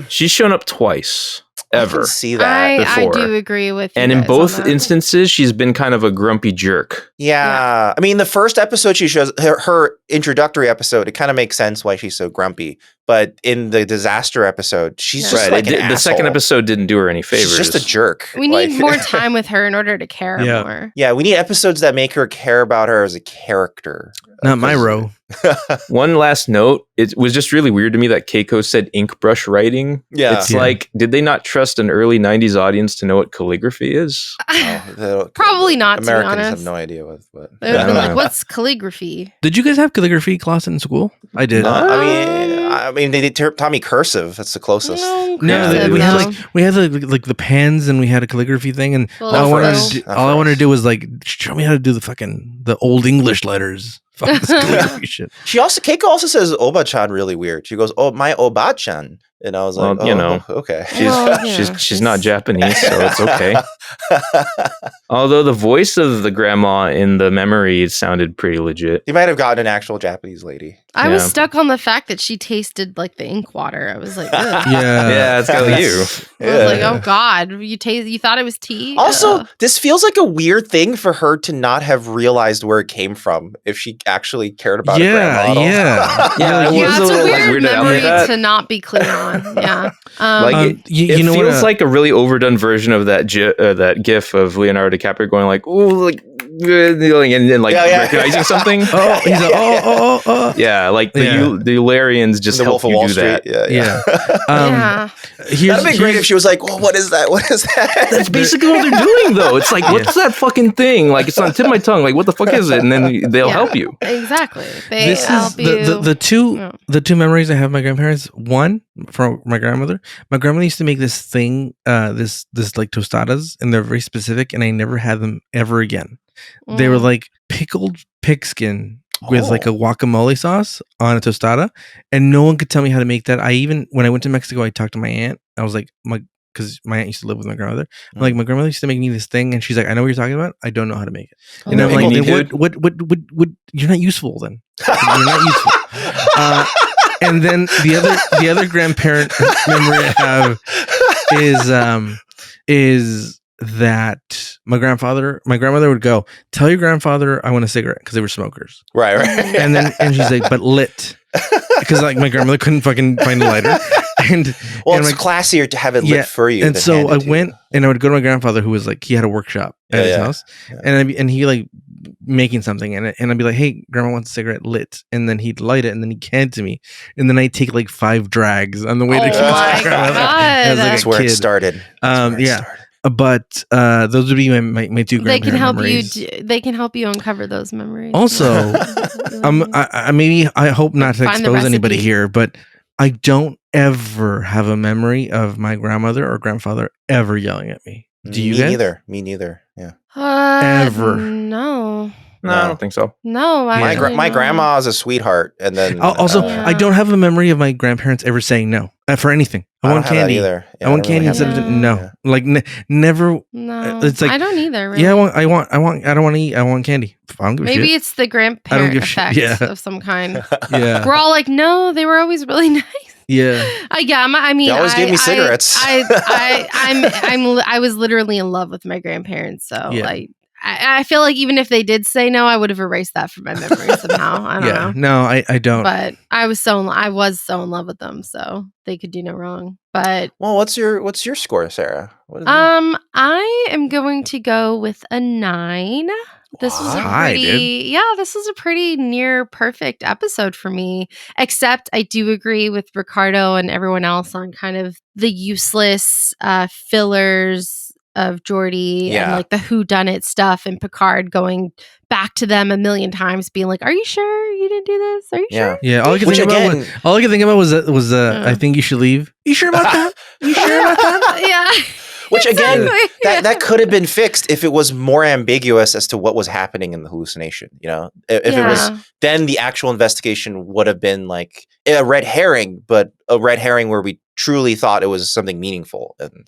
She's shown up twice. I Ever. can see that. I before. do agree with you. And in guys both on that. instances, she's been kind of a grumpy jerk. Yeah. I mean, the first episode she shows, her introductory episode, it kind of makes sense why she's so grumpy. But in the disaster episode, she's just like the second episode didn't do her any favors. She's just a jerk. We need more time with her in order to care Yeah. more. Yeah, we need episodes that make her care about her as a character. Not my row. One last note. It was just really weird to me that Keiko said ink brush writing. Yeah. It's like, did they not trust an early 90s audience to know what calligraphy is? Americans Probably not, to be have honest. no idea what. They would have been Yeah. like, what's calligraphy? Did you guys have calligraphy class in school? I did. I mean, they taught me cursive. That's the closest. No, No, Yeah, we had no. we had like the pens and we had a calligraphy thing and Well, all I that's wanted cool. all I wanted to do was like show me how to do the old English letters. Fuck this calligraphy shit. Keiko also says Oba-chan really weird. She goes, "Oh, my Oba-chan," and I was like, Well, okay. She's not Japanese, so it's okay. Although the voice of the grandma in the memory sounded pretty legit. You might have gotten an actual Japanese lady. I was Yeah. stuck on the fact that she tasted like the ink water. I was like, ugh. Yeah, it's got you. I was like, oh god, you thought it was tea? Also, Ugh. this feels like a weird thing for her to not have realized where it came from if she actually cared about a Yeah, grandmodel. yeah. Yeah, I Yeah, was it's a a little like weird weirded out by memory that. to not be clear on. Yeah. Like Um, it, you it know what, feels like a really overdone version of that that gif of Leonardo DiCaprio going like, "Oh, like," and then like Yeah, yeah. recognizing something. Oh, he's like, oh. Yeah, like the Yeah. the Ularians just The help Wolf of you Wall do Street. that. Yeah. Yeah. That'd be great if she was like, "Well, what is that? What is that?" That's basically what they're doing, though. It's like, what's that fucking thing? Like, it's on the tip of my tongue. Like, what the fuck is it? And then they'll Yeah. help you. Exactly. They This is help you. the two memories I have of my grandparents. One from my grandmother. My grandmother used to make this thing, this like tostadas, and they're very specific, and I never had them ever again. They were Mm. like pickled pigskin with like a guacamole sauce on a tostada, and no one could tell me how to make that. When I went to Mexico, I talked to my aunt. I was like, because my aunt used to live with my grandmother. I'm like, my grandmother used to make me this thing, and she's like, I know what you're talking about. I don't know how to make it. And I'm like, Pickled then what? You're not useful then. You're not useful. And then the other grandparent memory I have is that my grandmother would go, tell your grandfather I want a cigarette, because they were smokers. Right. And she's like, but lit. Because like my grandmother couldn't fucking find a lighter. And it's classier to have it lit for you. And so I went and I would go to my grandfather, who was like, he had a workshop at his house. Yeah. And he like making something, and I'd be like, hey, grandma wants a cigarette lit. And then he'd light it, and then he'd hand it to me. And then I'd take like 5 drags on the way to kiss my grandmother. That's where it started. But those would be my 2 grandparent memories. They can help you uncover those memories. Also, I hope not to expose anybody here, but I don't ever have a memory of my grandmother or grandfather ever yelling at me. Do you guys? Me neither. Yeah. Ever? No. No, I don't think so. No, my grandma is a sweetheart, and then I don't have a memory of my grandparents ever saying no for anything. I want candy either. I want candy instead of no. Like never. No, it's like I don't either. Really. Yeah, I don't want to eat. I want candy. I don't give a shit. Maybe it's the grandparent effect of some kind. Yeah, we're all like, no, they were always really nice. Yeah. I mean, they always gave me cigarettes. I was literally in love with my grandparents, so like. I feel like even if they did say no, I would have erased that from my memory somehow. I don't know. No, I don't. But I was so in love with them, so they could do no wrong. But what's your score, Sarah? I am going to go with a 9. This was this was a pretty near perfect episode for me. Except I do agree with Ricardo and everyone else on kind of the useless fillers of Geordi and like the whodunit stuff, and Picard going back to them a million times being like, are you sure you didn't do this? Are you sure? Yeah. All I could think about was I think you should leave. You sure about that? You sure about that? Yeah. Which again, that could have been fixed if it was more ambiguous as to what was happening in the hallucination. You know, if it was, then the actual investigation would have been like a red herring, but a red herring where we truly thought it was something meaningful. And,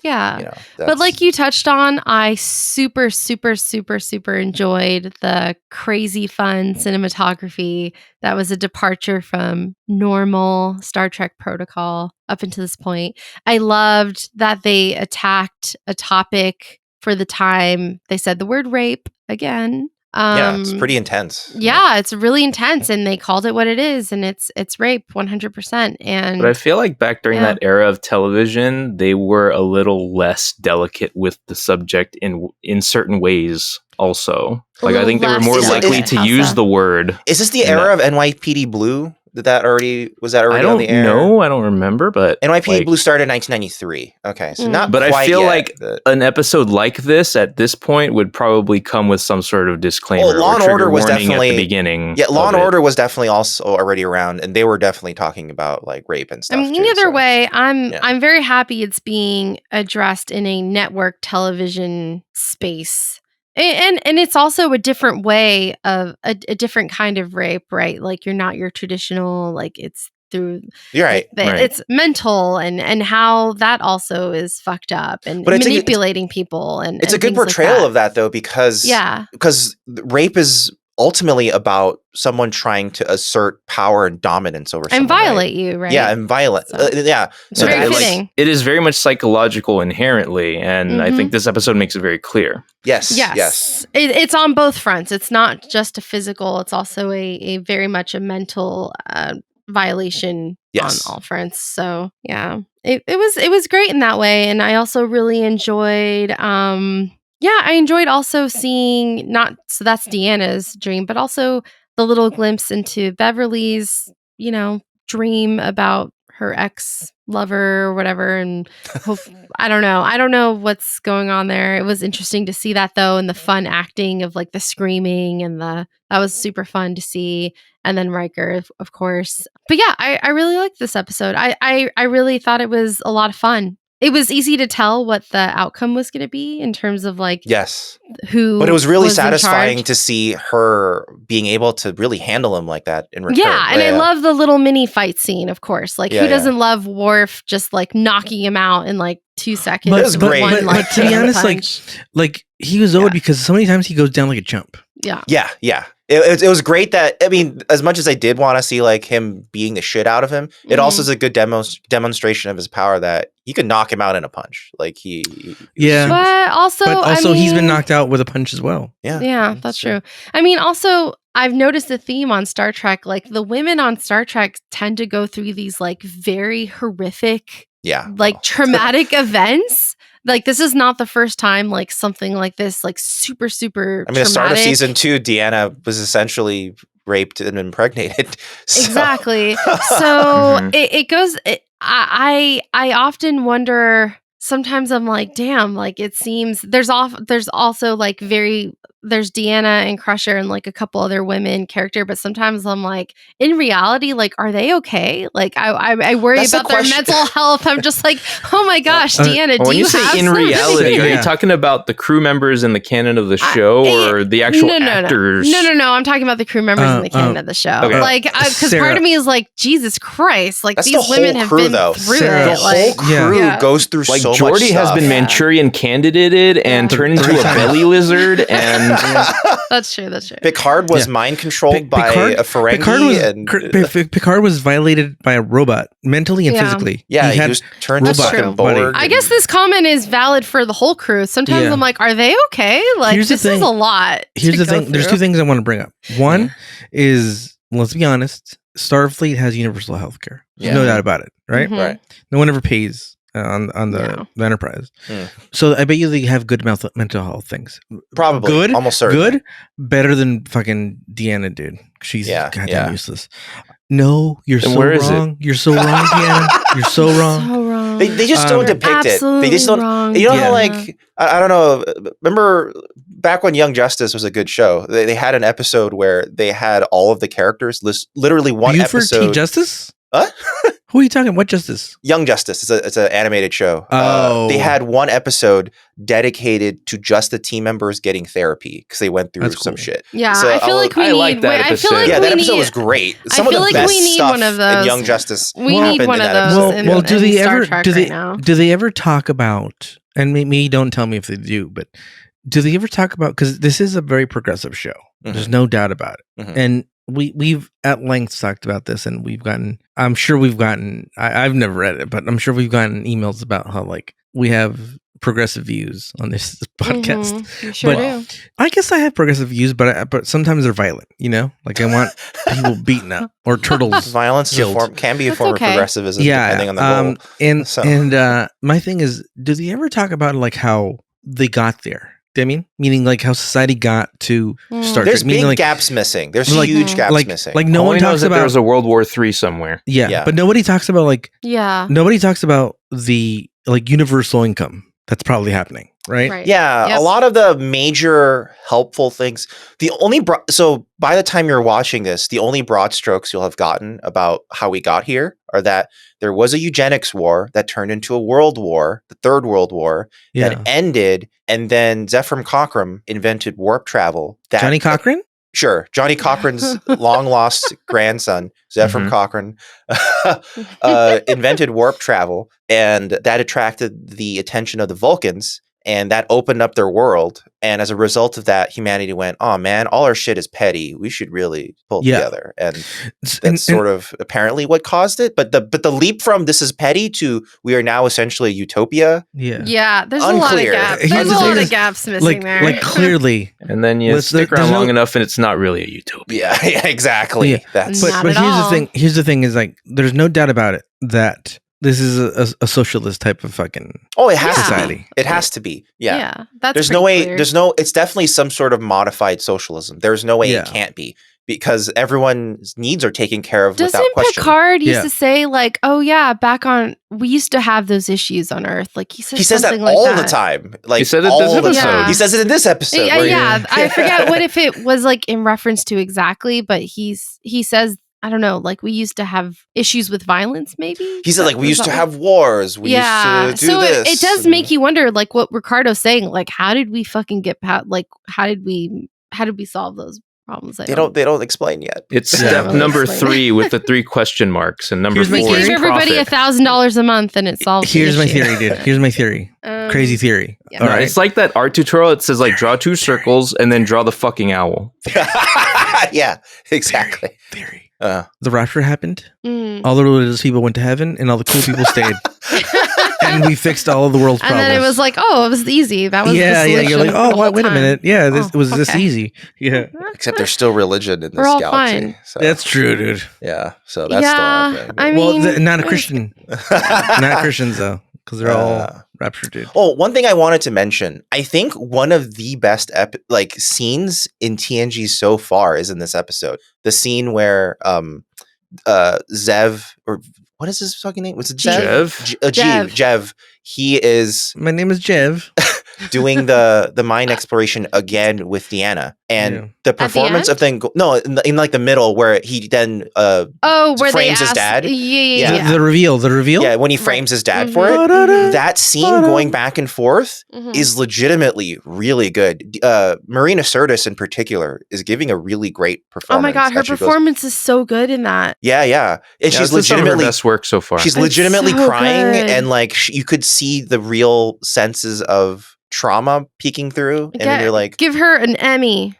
but like you touched on, I super, super, super, super enjoyed the crazy fun cinematography that was a departure from normal Star Trek protocol up until this point. I loved that they attacked a topic for the time. They said the word rape again. It's pretty intense. Yeah, it's really intense, and they called it what it is, and it's rape 100%. And but I feel like back during that era of television, they were a little less delicate with the subject in certain ways. Also, like I think they were more likely to use the word. Is this the era of NYPD Blue? Was that already on the air? No, I don't remember, but NYPD Blue started in 1993. Okay, so not but quite I feel yet, like an episode like this at this point would probably come with some sort of disclaimer. Well, Law and Order was definitely at the beginning. Yeah, Law and Order was definitely also already around, and they were definitely talking about like rape and stuff. I mean, either way, I'm very happy it's being addressed in a network television space. And it's also a different way of a different kind of rape, right? Like you're not your traditional, like it's through. You're right. It's mental and how that also is fucked up and manipulating people. And it's a good portrayal of that though, because rape is ultimately about someone trying to assert power and dominance over someone. And violate you, right? Yeah, and violent. It's very fitting. It is very much psychological inherently, and I think this episode makes it very clear. Yes. It's on both fronts. It's not just a physical, it's also a very much a mental violation on all fronts. So yeah, it was great in that way. And I also really enjoyed I enjoyed also seeing so that's Deanna's dream, but also the little glimpse into Beverly's, dream about her ex-lover or whatever. And I don't know what's going on there. It was interesting to see that though, and the fun acting of like the screaming and that was super fun to see. And then Riker, of course. But yeah, I really liked this episode. I really thought it was a lot of fun. It was easy to tell what the outcome was going to be in terms of like who. But it was really satisfying to see her being able to really handle him like that in return. Yeah, and I love the little mini fight scene, of course. Like who doesn't love Worf just like knocking him out in like 2 seconds? But it was great. But to be honest, like he was owed because so many times he goes down like a chump. Yeah. Yeah. It was great that, I mean, as much as I did want to see like him beating the shit out of him, it also is a good demonstration of his power that he could knock him out in a punch. Like But also, he's been knocked out with a punch as well. Yeah, that's true. I mean, also, I've noticed the theme on Star Trek, like the women on Star Trek tend to go through these like very horrific, traumatic events. Like this is not the first time like something like this, like super traumatic. I mean, the start of season 2, Deanna was essentially raped and impregnated. So. Exactly. So it goes. I often wonder. Sometimes I'm like, damn. Like it seems there's also like there's Deanna and Crusher and like a couple other women character, but sometimes I'm like, in reality, like, are they okay? Like, I worry about their mental health. I'm just like, oh my gosh, Deanna, when you say in reality, are you talking about the crew members in the canon of the show or the actual actors? No. I'm talking about the crew members in the canon of the show. Okay. Like, because part of me is like, Jesus Christ, like that's these women have been through Sarah, it. The whole crew goes through like so much Geordi has stuff. been Manchurian candidated and turned into a belly lizard and That's true. Picard was mind controlled by a Ferengi. Picard was violated by a robot mentally and physically. Yeah, he was turned into a Borg. I guess this comment is valid for the whole crew. Sometimes I'm like, are they okay? Like this is a lot. Here's the thing. There's two things I want to bring up. One is, let's be honest, Starfleet has universal health care. No doubt about it, right? Right. No one ever pays on the Enterprise. So I bet you they have good mental health things. Probably. Good. Almost certainly. Good. Better than fucking Deanna, dude. She's goddamn useless. No, you're and so wrong. You're so wrong, Deanna. You're so wrong. So wrong. They just don't depict it. They just don't. Wrong. You know how like I don't know. Remember back when Young Justice was a good show? They had an episode where they had all of the characters literally one Buford episode. T. Justice? Huh? Who are you talking? What Justice? Young Justice. It's an animated show. Oh. They had one episode dedicated to just the team members getting therapy because they went through some shit. Yeah, so I feel like we need. that episode. That episode was great. Some of the best stuff one of those. in Young Justice. We need one of those. Do they ever? Star Trek Do they? Right now. Do they ever talk about? And maybe don't tell me if they do, but do they ever talk about? Because this is a very progressive show. There's no doubt about it, and we've at length talked about this, and I'm sure we've gotten. I've never read it, but I'm sure we've gotten emails about how like we have progressive views on this podcast. You sure do. I guess I have progressive views, but sometimes they're violent. You know, like I want people beaten up or turtles. Violence can be a form of progressivism, depending on the goal. And my thing is, do they ever talk about like how they got there? I mean, meaning like how society got to Star Trek. There's big like, gaps missing. There's huge gaps missing. Like no one talks about there was a World War III somewhere. Yeah, but nobody talks about like nobody talks about the like universal income that's probably happening, right? Yeah, a lot of the major helpful things. So by the time you're watching this, the only broad strokes you'll have gotten about how we got here are that there was a eugenics war that turned into a world war, the Third World War, that ended, and then Zefram Cochrane invented warp travel. Johnny Cochrane? Sure. Johnny Cochrane's long-lost grandson, Zefram Cochrane, invented warp travel, and that attracted the attention of the Vulcans, and that opened up their world. And as a result of that, humanity went, oh man, all our shit is petty. We should really pull together. And that's sort of apparently what caused it. But the leap from this is petty to we are now essentially a utopia. Yeah, there's a lot of gaps. There's a lot of gaps missing there. Like clearly. And then you stick around long enough and it's not really a utopia. Yeah, exactly. Yeah. But here's the thing is like there's no doubt about it that this is a socialist type of fucking society. It has to be. Yeah. That's there's no way. Clear. It's definitely some sort of modified socialism. There's no way it can't be because everyone's needs are taken care of without question. Picard used to say like, oh yeah, we used to have those issues on Earth. Like he says that like all the time. Like he said it this episode. Yeah. He says it in this episode. Yeah. I forget what if it was like in reference to exactly, but he says, I don't know, like we used to have issues with violence, maybe? He said, like, we used to have wars. We used to do this. It does make you wonder, like, what Ricardo's saying. Like, how did we fucking get how did we solve those problems. They don't explain yet. It's Yeah. step Really number explain. 3 with the 3 question marks, and number Here's my 4 We is gave everybody profit. $1,000 a month, and it solves. the Here's my issue. theory, dude. Here's my theory. Crazy theory. yeah. All No, right. It's like that art tutorial. It says like draw 2 circles and then draw the fucking owl. Yeah, exactly. Theory. Uh, The rapture happened. Mm. All the religious people went to heaven, and all the cool people stayed. And we fixed all of the world's And problems. then it was like, oh, it was easy. That was yeah, the yeah. solution You're like, the oh, whole wait a time. minute. Yeah, this Oh, was this okay. easy. Yeah, except there's still religion in this We're all galaxy. fine. So, that's true, dude. yeah, so that's Yeah, still happening. I mean, Not a there's- Christian, not Christians though, because they're all raptured, dude. Oh, one thing I wanted to mention. I think one of the best scenes in TNG so far is in this episode. The scene where Zev, or what is his fucking name? Was it Zev? Jev? Jev. He is My name is Jev. doing the mine exploration again with Deanna, and Yeah. the performance end? of in like the middle where he then oh, where they frames his asked, dad? Yeah. The reveal. yeah, when he frames his dad for it. Mhm. That scene going back and forth Mhm. is legitimately really good. Marina Sirtis in particular is giving a really great performance. Oh my god, her as she goes- performance is so good in that. Yeah, and Yeah, she's this is some of her legitimately best work so far. she's It's legitimately so crying, good. and like you could see the real senses of trauma peeking through, and then you're like, Give her an Emmy.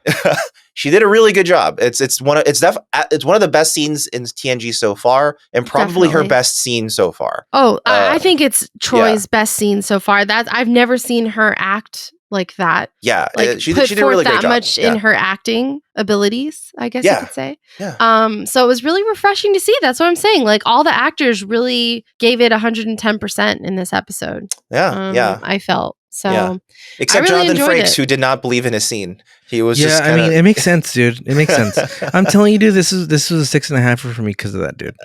she did a really good job. It's one of the best scenes in TNG so far, and probably her Definitely. best scene so far. Oh, I Uh, think it's Troy's best scene so far. That I've never seen her act like that. Yeah, Like she put did a forth really great that job. much in her acting abilities, I guess Yeah. you could say. Yeah. So it was really refreshing to see. That's what I'm saying. Like all the actors really gave it 110% in this episode. Yeah. I felt. So Yeah. Except really Jonathan enjoyed Frakes, it. who did not believe in his scene. He was Yeah, just I kinda, mean, it makes sense, dude. It makes sense. I'm telling you, dude, this was a 6.5 for me because of that, dude.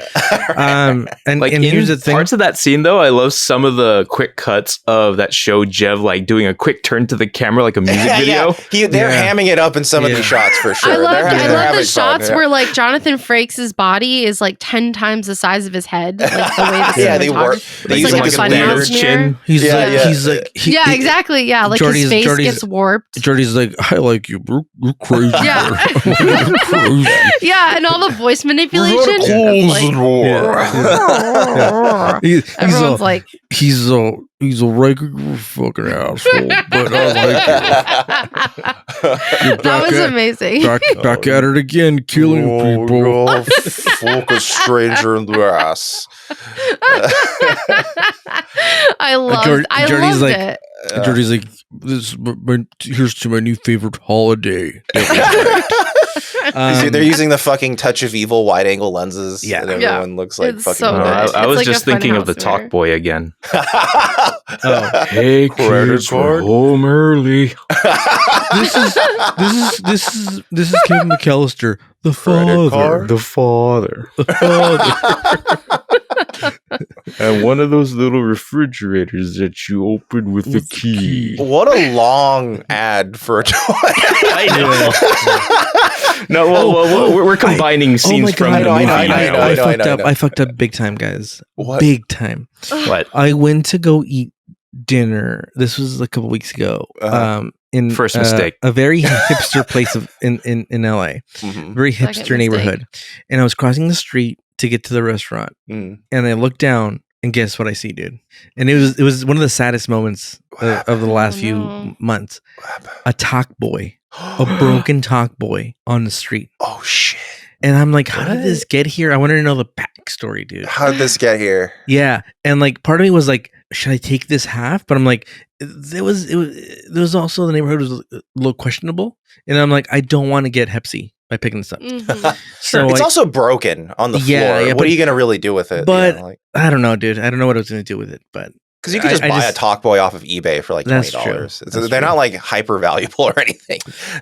And Like and in here's the thing. parts of that scene, though, I love some of the quick cuts of that show Jev like doing a quick turn to the camera like a music video. They're Yeah. hamming it up in some of Yeah. these shots for sure. I love They're the having shots fun, yeah. where like Jonathan Frakes' body is like 10 times the size of his head. Like the way the Yeah, they work. cinematography- They It's use like like a a funhouse weird mirror. He's Yeah, like, yeah. he's like, Yeah, exactly. Yeah, like Jordy's- his face Jordy's- gets warped. Jordy's like, I like you. You're crazy. Yeah. You're crazy. Yeah, and all the voice manipulation. Everyone's like, he's a regular fucking asshole, but I like you. that was amazing. Back at it again, killing people. Fuck a stranger in the ass. I loved, I Jordy's loved like- it. Jordy's like, here's to my new favorite holiday. They're using the fucking Touch of Evil wide angle lenses. Yeah. And everyone looks like It's fucking so good. nuts. I It's was like just a thinking of funhouse the Talk mirror. Boy again. Oh. Hey, Credit kids, we're card? home early. This is Kevin McAllister, the Credit father. card? The father. The father. And one of those little refrigerators that you open with the key. What a long ad for a toy. I know. No, well, we're combining scenes from the movie. I know. I fucked up big time, guys. What? Big time. What? I went to go eat dinner. This was a couple weeks ago. In First mistake. a very hipster place in LA, Mhm. very Second hipster neighborhood. And I was crossing the street to get to the restaurant, Mm. and I looked down, and guess what I see, dude? And it was one of the saddest moments of the last few no. months. A talk boy, a broken talk boy on the street. Oh shit! And I'm like, how did What? this get here? I wanted to know the backstory, dude. How did this get here? Yeah, and like part of me was like, should I take this half? But I'm like, there was also the neighborhood was a little questionable, and I'm like, I don't want to get hepsy by picking this up. Mhm. So It's I, also broken on the Yeah, floor. yeah, What but- are you gonna really do with it? but- Because I don't know, dude. I don't know what I was going to do with it, but you could just I buy a just- Talk Boy off of eBay for like That's $20. true. So That's they're true. not like hyper valuable or anything.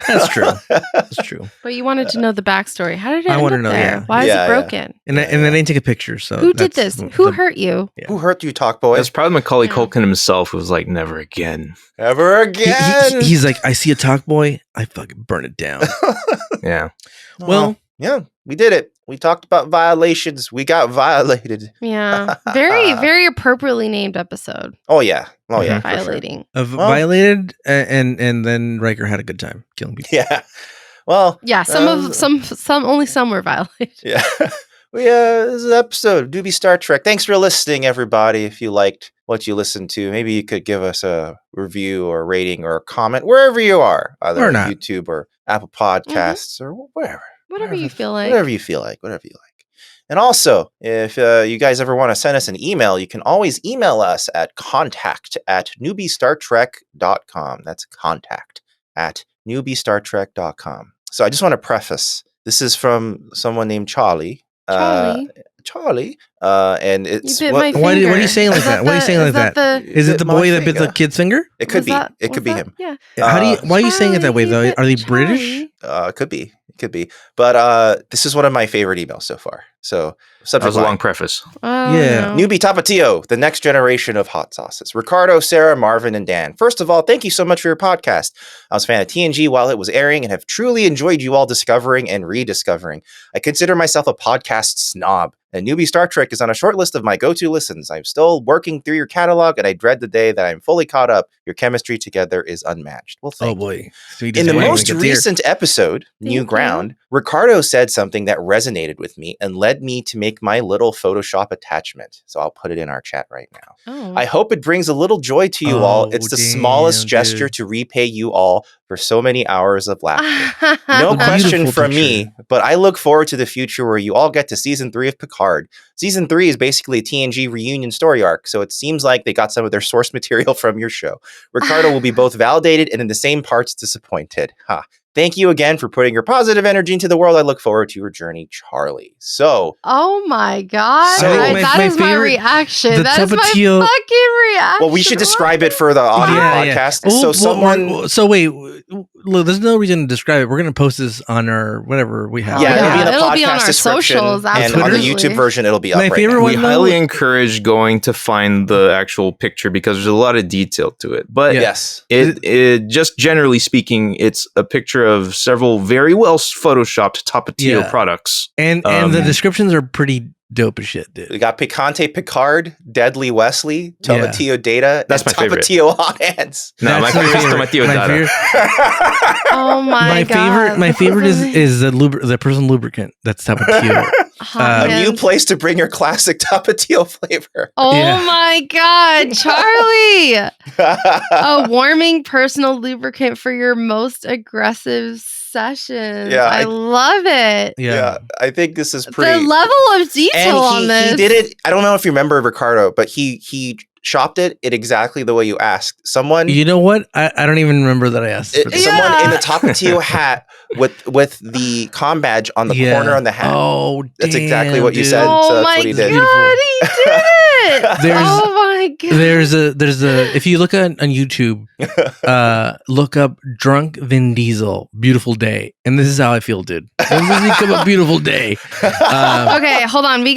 that's true. That's true. But you wanted to know the backstory. How did it I end wanna up know, there? yeah. Why is Yeah, it yeah. broken? And I didn't take a picture. So Who did this? that's Who the- hurt you? Yeah. Who hurt you, Talk Boy? That's probably Macaulay Yeah. Culkin himself who was like, never again. Ever He- again? he's like, I see a talk boy, I fucking burn it down. Yeah. Well, yeah, we did it. We talked about violations. We got violated. Yeah. Very, very appropriately named episode. Oh yeah. Oh yeah. Mhm. for sure. Violating. Violated, and then Riker had a good time killing people. Yeah. Well, Yeah, only some were violated. yeah. This is an episode of Newbie Star Trek. Thanks for listening, everybody. If you liked what you listened to, maybe you could give us a review or a rating or a comment wherever you are, either on YouTube or Apple Podcasts or wherever. Whatever you feel like. Whatever you feel like. And also, if you guys ever want to send us an email, you can always email us at contact@newbiestartrek.com. That's contact@newbiestartrek.com. So I just want to preface, this is from someone named Charlie. Charlie. And it's what are you saying like that? Why are you saying like that? Is it the boy that bit the kid's finger? It could be. It could be him. Yeah. Why are you saying it that way though? Are they British? It could be. But this is one of my favorite emails so far. So that was a long preface. Yeah. No. Newbie Tapatio, the next generation of hot sauces. Ricardo, Sarah, Marvin, and Dan. First of all, thank you so much for your podcast. I was a fan of TNG while it was airing and have truly enjoyed you all discovering and rediscovering. I consider myself a podcast snob, and Newbie Star Trek is on a short list of my go-to listens. I'm still working through your catalog, and I dread the day that I'm fully caught up. Your chemistry together is unmatched. Well, thank you. Boy. In the most recent episode, New Ground, Ricardo said something that resonated with me and led me to make my little Photoshop attachment. So I'll put it in our chat right now. Oh. I hope it brings a little joy to you all. It's the smallest gesture to repay you all for so many hours of laughter. No question from me, but I look forward to the future where you all get to season 3 of Picard. Season 3 is basically a TNG reunion story arc, so it seems like they got some of their source material from your show. Ricardo will be both validated and in the same parts disappointed. Thank you again for putting your positive energy into the world. I look forward to your journey, Charlie. So, oh my God. That is my reaction. That is my fucking reaction. Well, we should describe it for the audio podcast. Yeah. So wait, look, there's no reason to describe it. We're going to post this on our whatever we have. Yeah, it'll be on our socials. And on the YouTube version, it'll be up right now. We highly encourage going to find the actual picture because there's a lot of detail to it. But yes, it just generally speaking, it's a picture of several very well photoshopped Tapatio products. And the descriptions are pretty dope as shit, dude. We got Picante Picard, Deadly Wesley, Tomatio Data, that's my favorite. Tapatio Hot Hands. No, my favorite is Tomatio Data. Oh my God. My favorite is the personal lubricant. That's Tapatio. A new place to bring your classic Tapatio flavor. Oh my God, Charlie! A warming personal lubricant for your most aggressive sessions. Yeah, I love it. Yeah, I think this is pretty. The level of detail on this. He did it. I don't know if you remember, Ricardo, but he shopped it in exactly the way you asked. Someone. You know what? I don't even remember that I asked. Someone in the Tapatio hat with the comm badge on the corner on the hat. Oh, that's exactly what you said. Oh so that's my what he did. God, he did it! Oh my God. There's a if you look on YouTube, look up drunk Vin Diesel, beautiful day, and this is how I feel, dude. When does he come up, beautiful day? Okay, hold on. I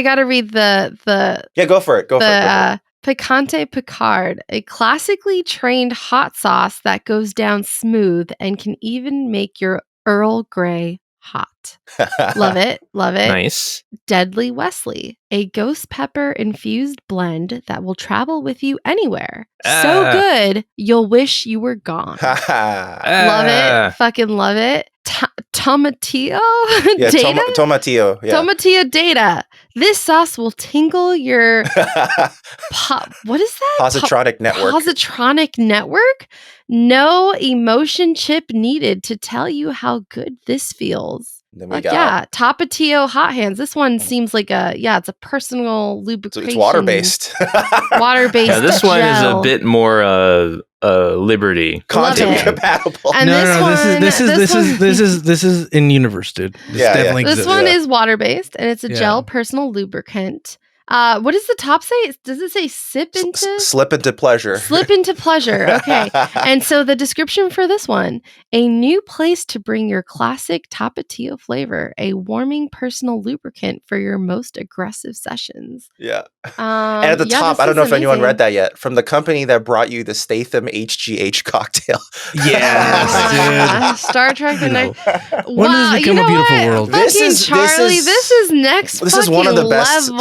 gotta read the yeah, go for it. Go for it. Picante Picard, a classically trained hot sauce that goes down smooth and can even make your Earl Grey hot. Love it. Nice. Deadly Wesley, a ghost pepper infused blend that will travel with you anywhere. So good, you'll wish you were gone. Love it. Fucking love it. Tomatio yeah, Data? Tomatio. Yeah. Tomatio Data. This sauce will tingle your what is that? Positronic network. Positronic network? No emotion chip needed to tell you how good this feels. Then we got Tapatio Hot Hands. This one seems like it's a personal lubrication. It's water-based. Water-based. Yeah, this one is a bit more Liberty content compatible. And this is in universe, dude. This one is water-based and it's a gel personal lubricant. What does the top say? Does it say slip into pleasure? Slip into pleasure. Okay. And so the description for this one, a new place to bring your classic Tapatio flavor, a warming personal lubricant for your most aggressive sessions. Yeah. And at the top, I don't know if anyone read that yet, from the company that brought you the Statham HGH cocktail. Yes, dude. Star Trek. When does it become a beautiful world? This is Charlie. This is next. This is one of the best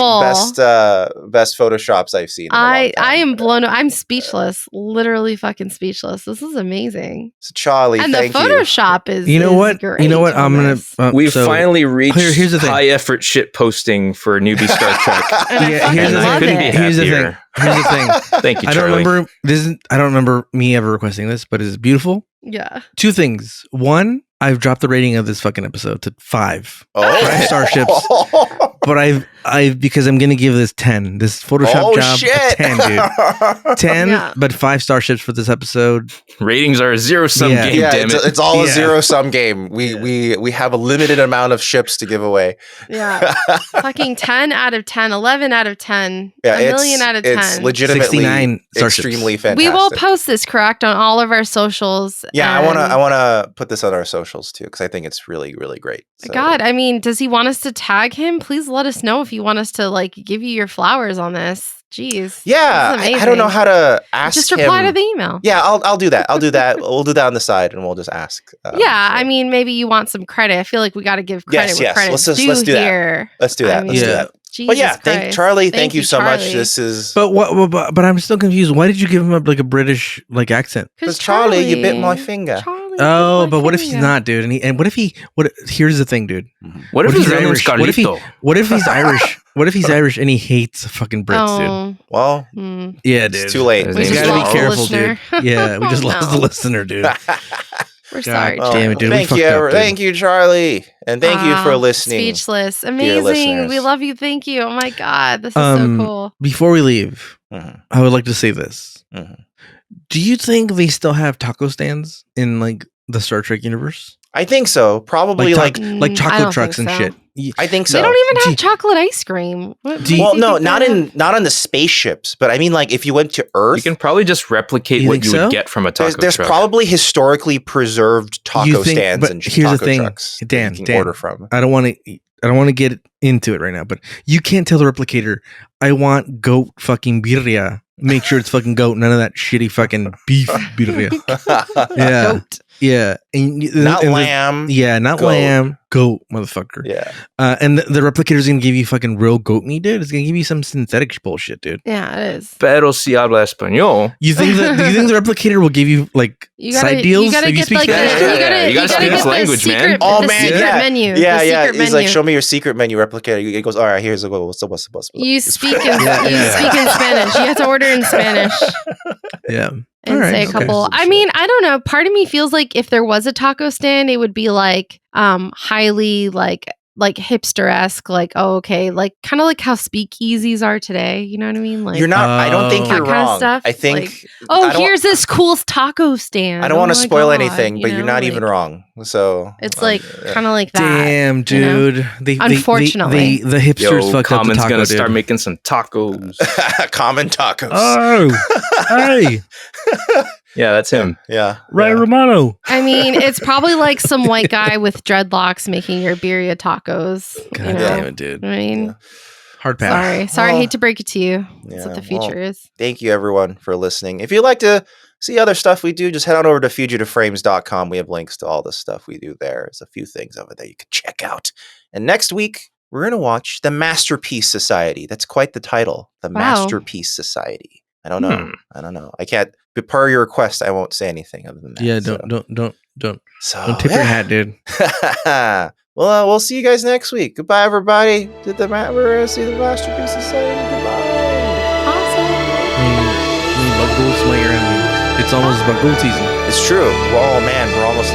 best photoshops I've seen. In a long I time. am blown. I'm speechless. Literally fucking speechless. This is amazing. So Charlie, And the thank you. Photoshop is. You know is what? Great You know what? on I'm gonna. this. We've so finally reached here's the thing. high effort shit posting for Newbie Star Trek. And Yeah, I fucking here's the love couldn't be it. Here's the thing. happier. Here's the thing. Thank you, I don't Charlie. remember I don't remember me ever requesting this, but it's beautiful. Yeah. Two things. One, I've dropped the rating of this fucking episode to 5. Oh. 5 starships. But I've because I'm gonna give this 10. This Photoshop job a 10, dude. 10, Yeah. but 5 starships for this episode. Ratings are a zero-sum Yeah. game, Yeah, damn it. it's all a Yeah. zero-sum game. We have a limited amount of ships to give away. Yeah. Fucking 10 out of 10, 11 out of 10, Yeah, a million out of 10. It's legitimately 69 starships. extremely fantastic. We will post this, correct, on all of our socials. Yeah, and- I wanna put this on our socials too because I think it's really really great. So- God, I mean, does he want us to tag him? Please let us know if you want us to like give you your flowers on this. Jeez. Yeah, This is I don't know amazing. how to ask. Just reply him. to the email. Yeah, I'll do that. I'll do that. We'll do that on the side, and we'll just ask. Yeah, so- I mean, maybe you want some credit. I feel like we got to give credit Yes, where yes. credit's Let's due do that. here. let's do that. I Let's do mean, that. Jesus But yeah, Christ. Charlie, thank you so much. Charlie. This is But but I'm still confused. Why did you give him like a British like accent? because Charlie, you bit my finger. Charlie Oh, bit my but what if he's finger. not, dude? And what if he? Here's the thing, dude. What if What if his he's name is Irish? What if he- Carlito? What if he's Irish? What if he's Irish and he hates fucking Brits, dude? Oh, Well, Yeah, dude. it's too late. His We name just is gotta be Charles. careful, dude. Listener. Yeah, we just lost No. the listener, dude. We're sorry. God damn it, dude. We Thank fucked you, up, dude. thank you, Charlie, and thank you for listening. Speechless. dear Amazing. listeners. We love you. Thank you. Oh my God. This is so cool. Before we leave, Mhm, I would like to say this. mhm. Do you think they still have taco stands in like the Star Trek universe? I think so. Probably like Like I chocolate don't trucks think and so. shit. I think so. They don't even have Do- chocolate ice cream. What Do you- Well, makes you no, think not they have- not on the spaceships, but I mean, like if you went to Earth, You can probably just replicate You what think you so? would get from a taco there's truck. probably historically preserved taco You think- stands but and here's the taco thing, trucks that Dan, you can Dan. order from. I don't want to get into it right now, but you can't tell the replicator, I want goat fucking birria. Make sure it's fucking goat, none of that shitty fucking beef birria. Yeah. Goat. Yeah. Not and lamb. Yeah, not Goat. lamb. Goat, motherfucker. Yeah. And the replicator's gonna give you fucking real goat meat, dude. It's gonna give you some synthetic bullshit, dude. Yeah, it is. Pero si habla español. You think do you think the replicator will give you like You gotta, side deals You gotta if you get speak like the, Spanish? Yeah, you gotta, you gotta speak get his the language, man. secret, Oh the man, secret yeah, menu. yeah, the yeah. secret He's menu. like, show me your secret menu replicator. It goes, all right, here's what's the You speak in Yeah, you yeah. speak in Spanish. You have to order in Spanish Yeah. and All right, say a okay. couple. I mean, I don't know. Part of me feels like if there was a taco stand, it would be like highly like hipster-esque, like, oh, okay, like kind of like how speakeasies are today. You know what I mean? Like, You're not. I don't think That you're kind of wrong. stuff, I think. like, oh, I don't- here's this cool taco stand. I don't Oh want to my spoil God, anything, you but you're know, not like, even wrong. So It's like yeah. kind of like that. Damn, you know? dude. They Unfortunately. the hipsters Yo, fucked up the Common's taco, gonna dude. start making some tacos. common tacos. Oh, hey, Yeah, that's him. Yeah. Ray yeah. Romano. I mean, it's probably like some white guy with dreadlocks making your birria tacos. God you know? damn it, dude. I mean, Yeah. Hard pass. sorry. I Well, hate to break it to you. That's yeah, what the well, future is. Thank you, everyone, for listening. If you'd like to see other stuff we do, just head on over to fugitiveframes.com. We have links to all the stuff we do there. There's a few things over there you can check out. And next week, we're going to watch The Masterpiece Society. That's quite the title. The Wow. Masterpiece Society. I don't know. I don't know. I can't, per your request, I won't say anything other than that. Yeah, so. don't So, tip your yeah. hat, dude. Well, we'll see you guys next week. Goodbye, everybody. We're going to see The Masterpiece Society. Goodbye. Awesome. Bug goals, smell your enemies. It's almost bug goal season. It's true. Oh man, we're almost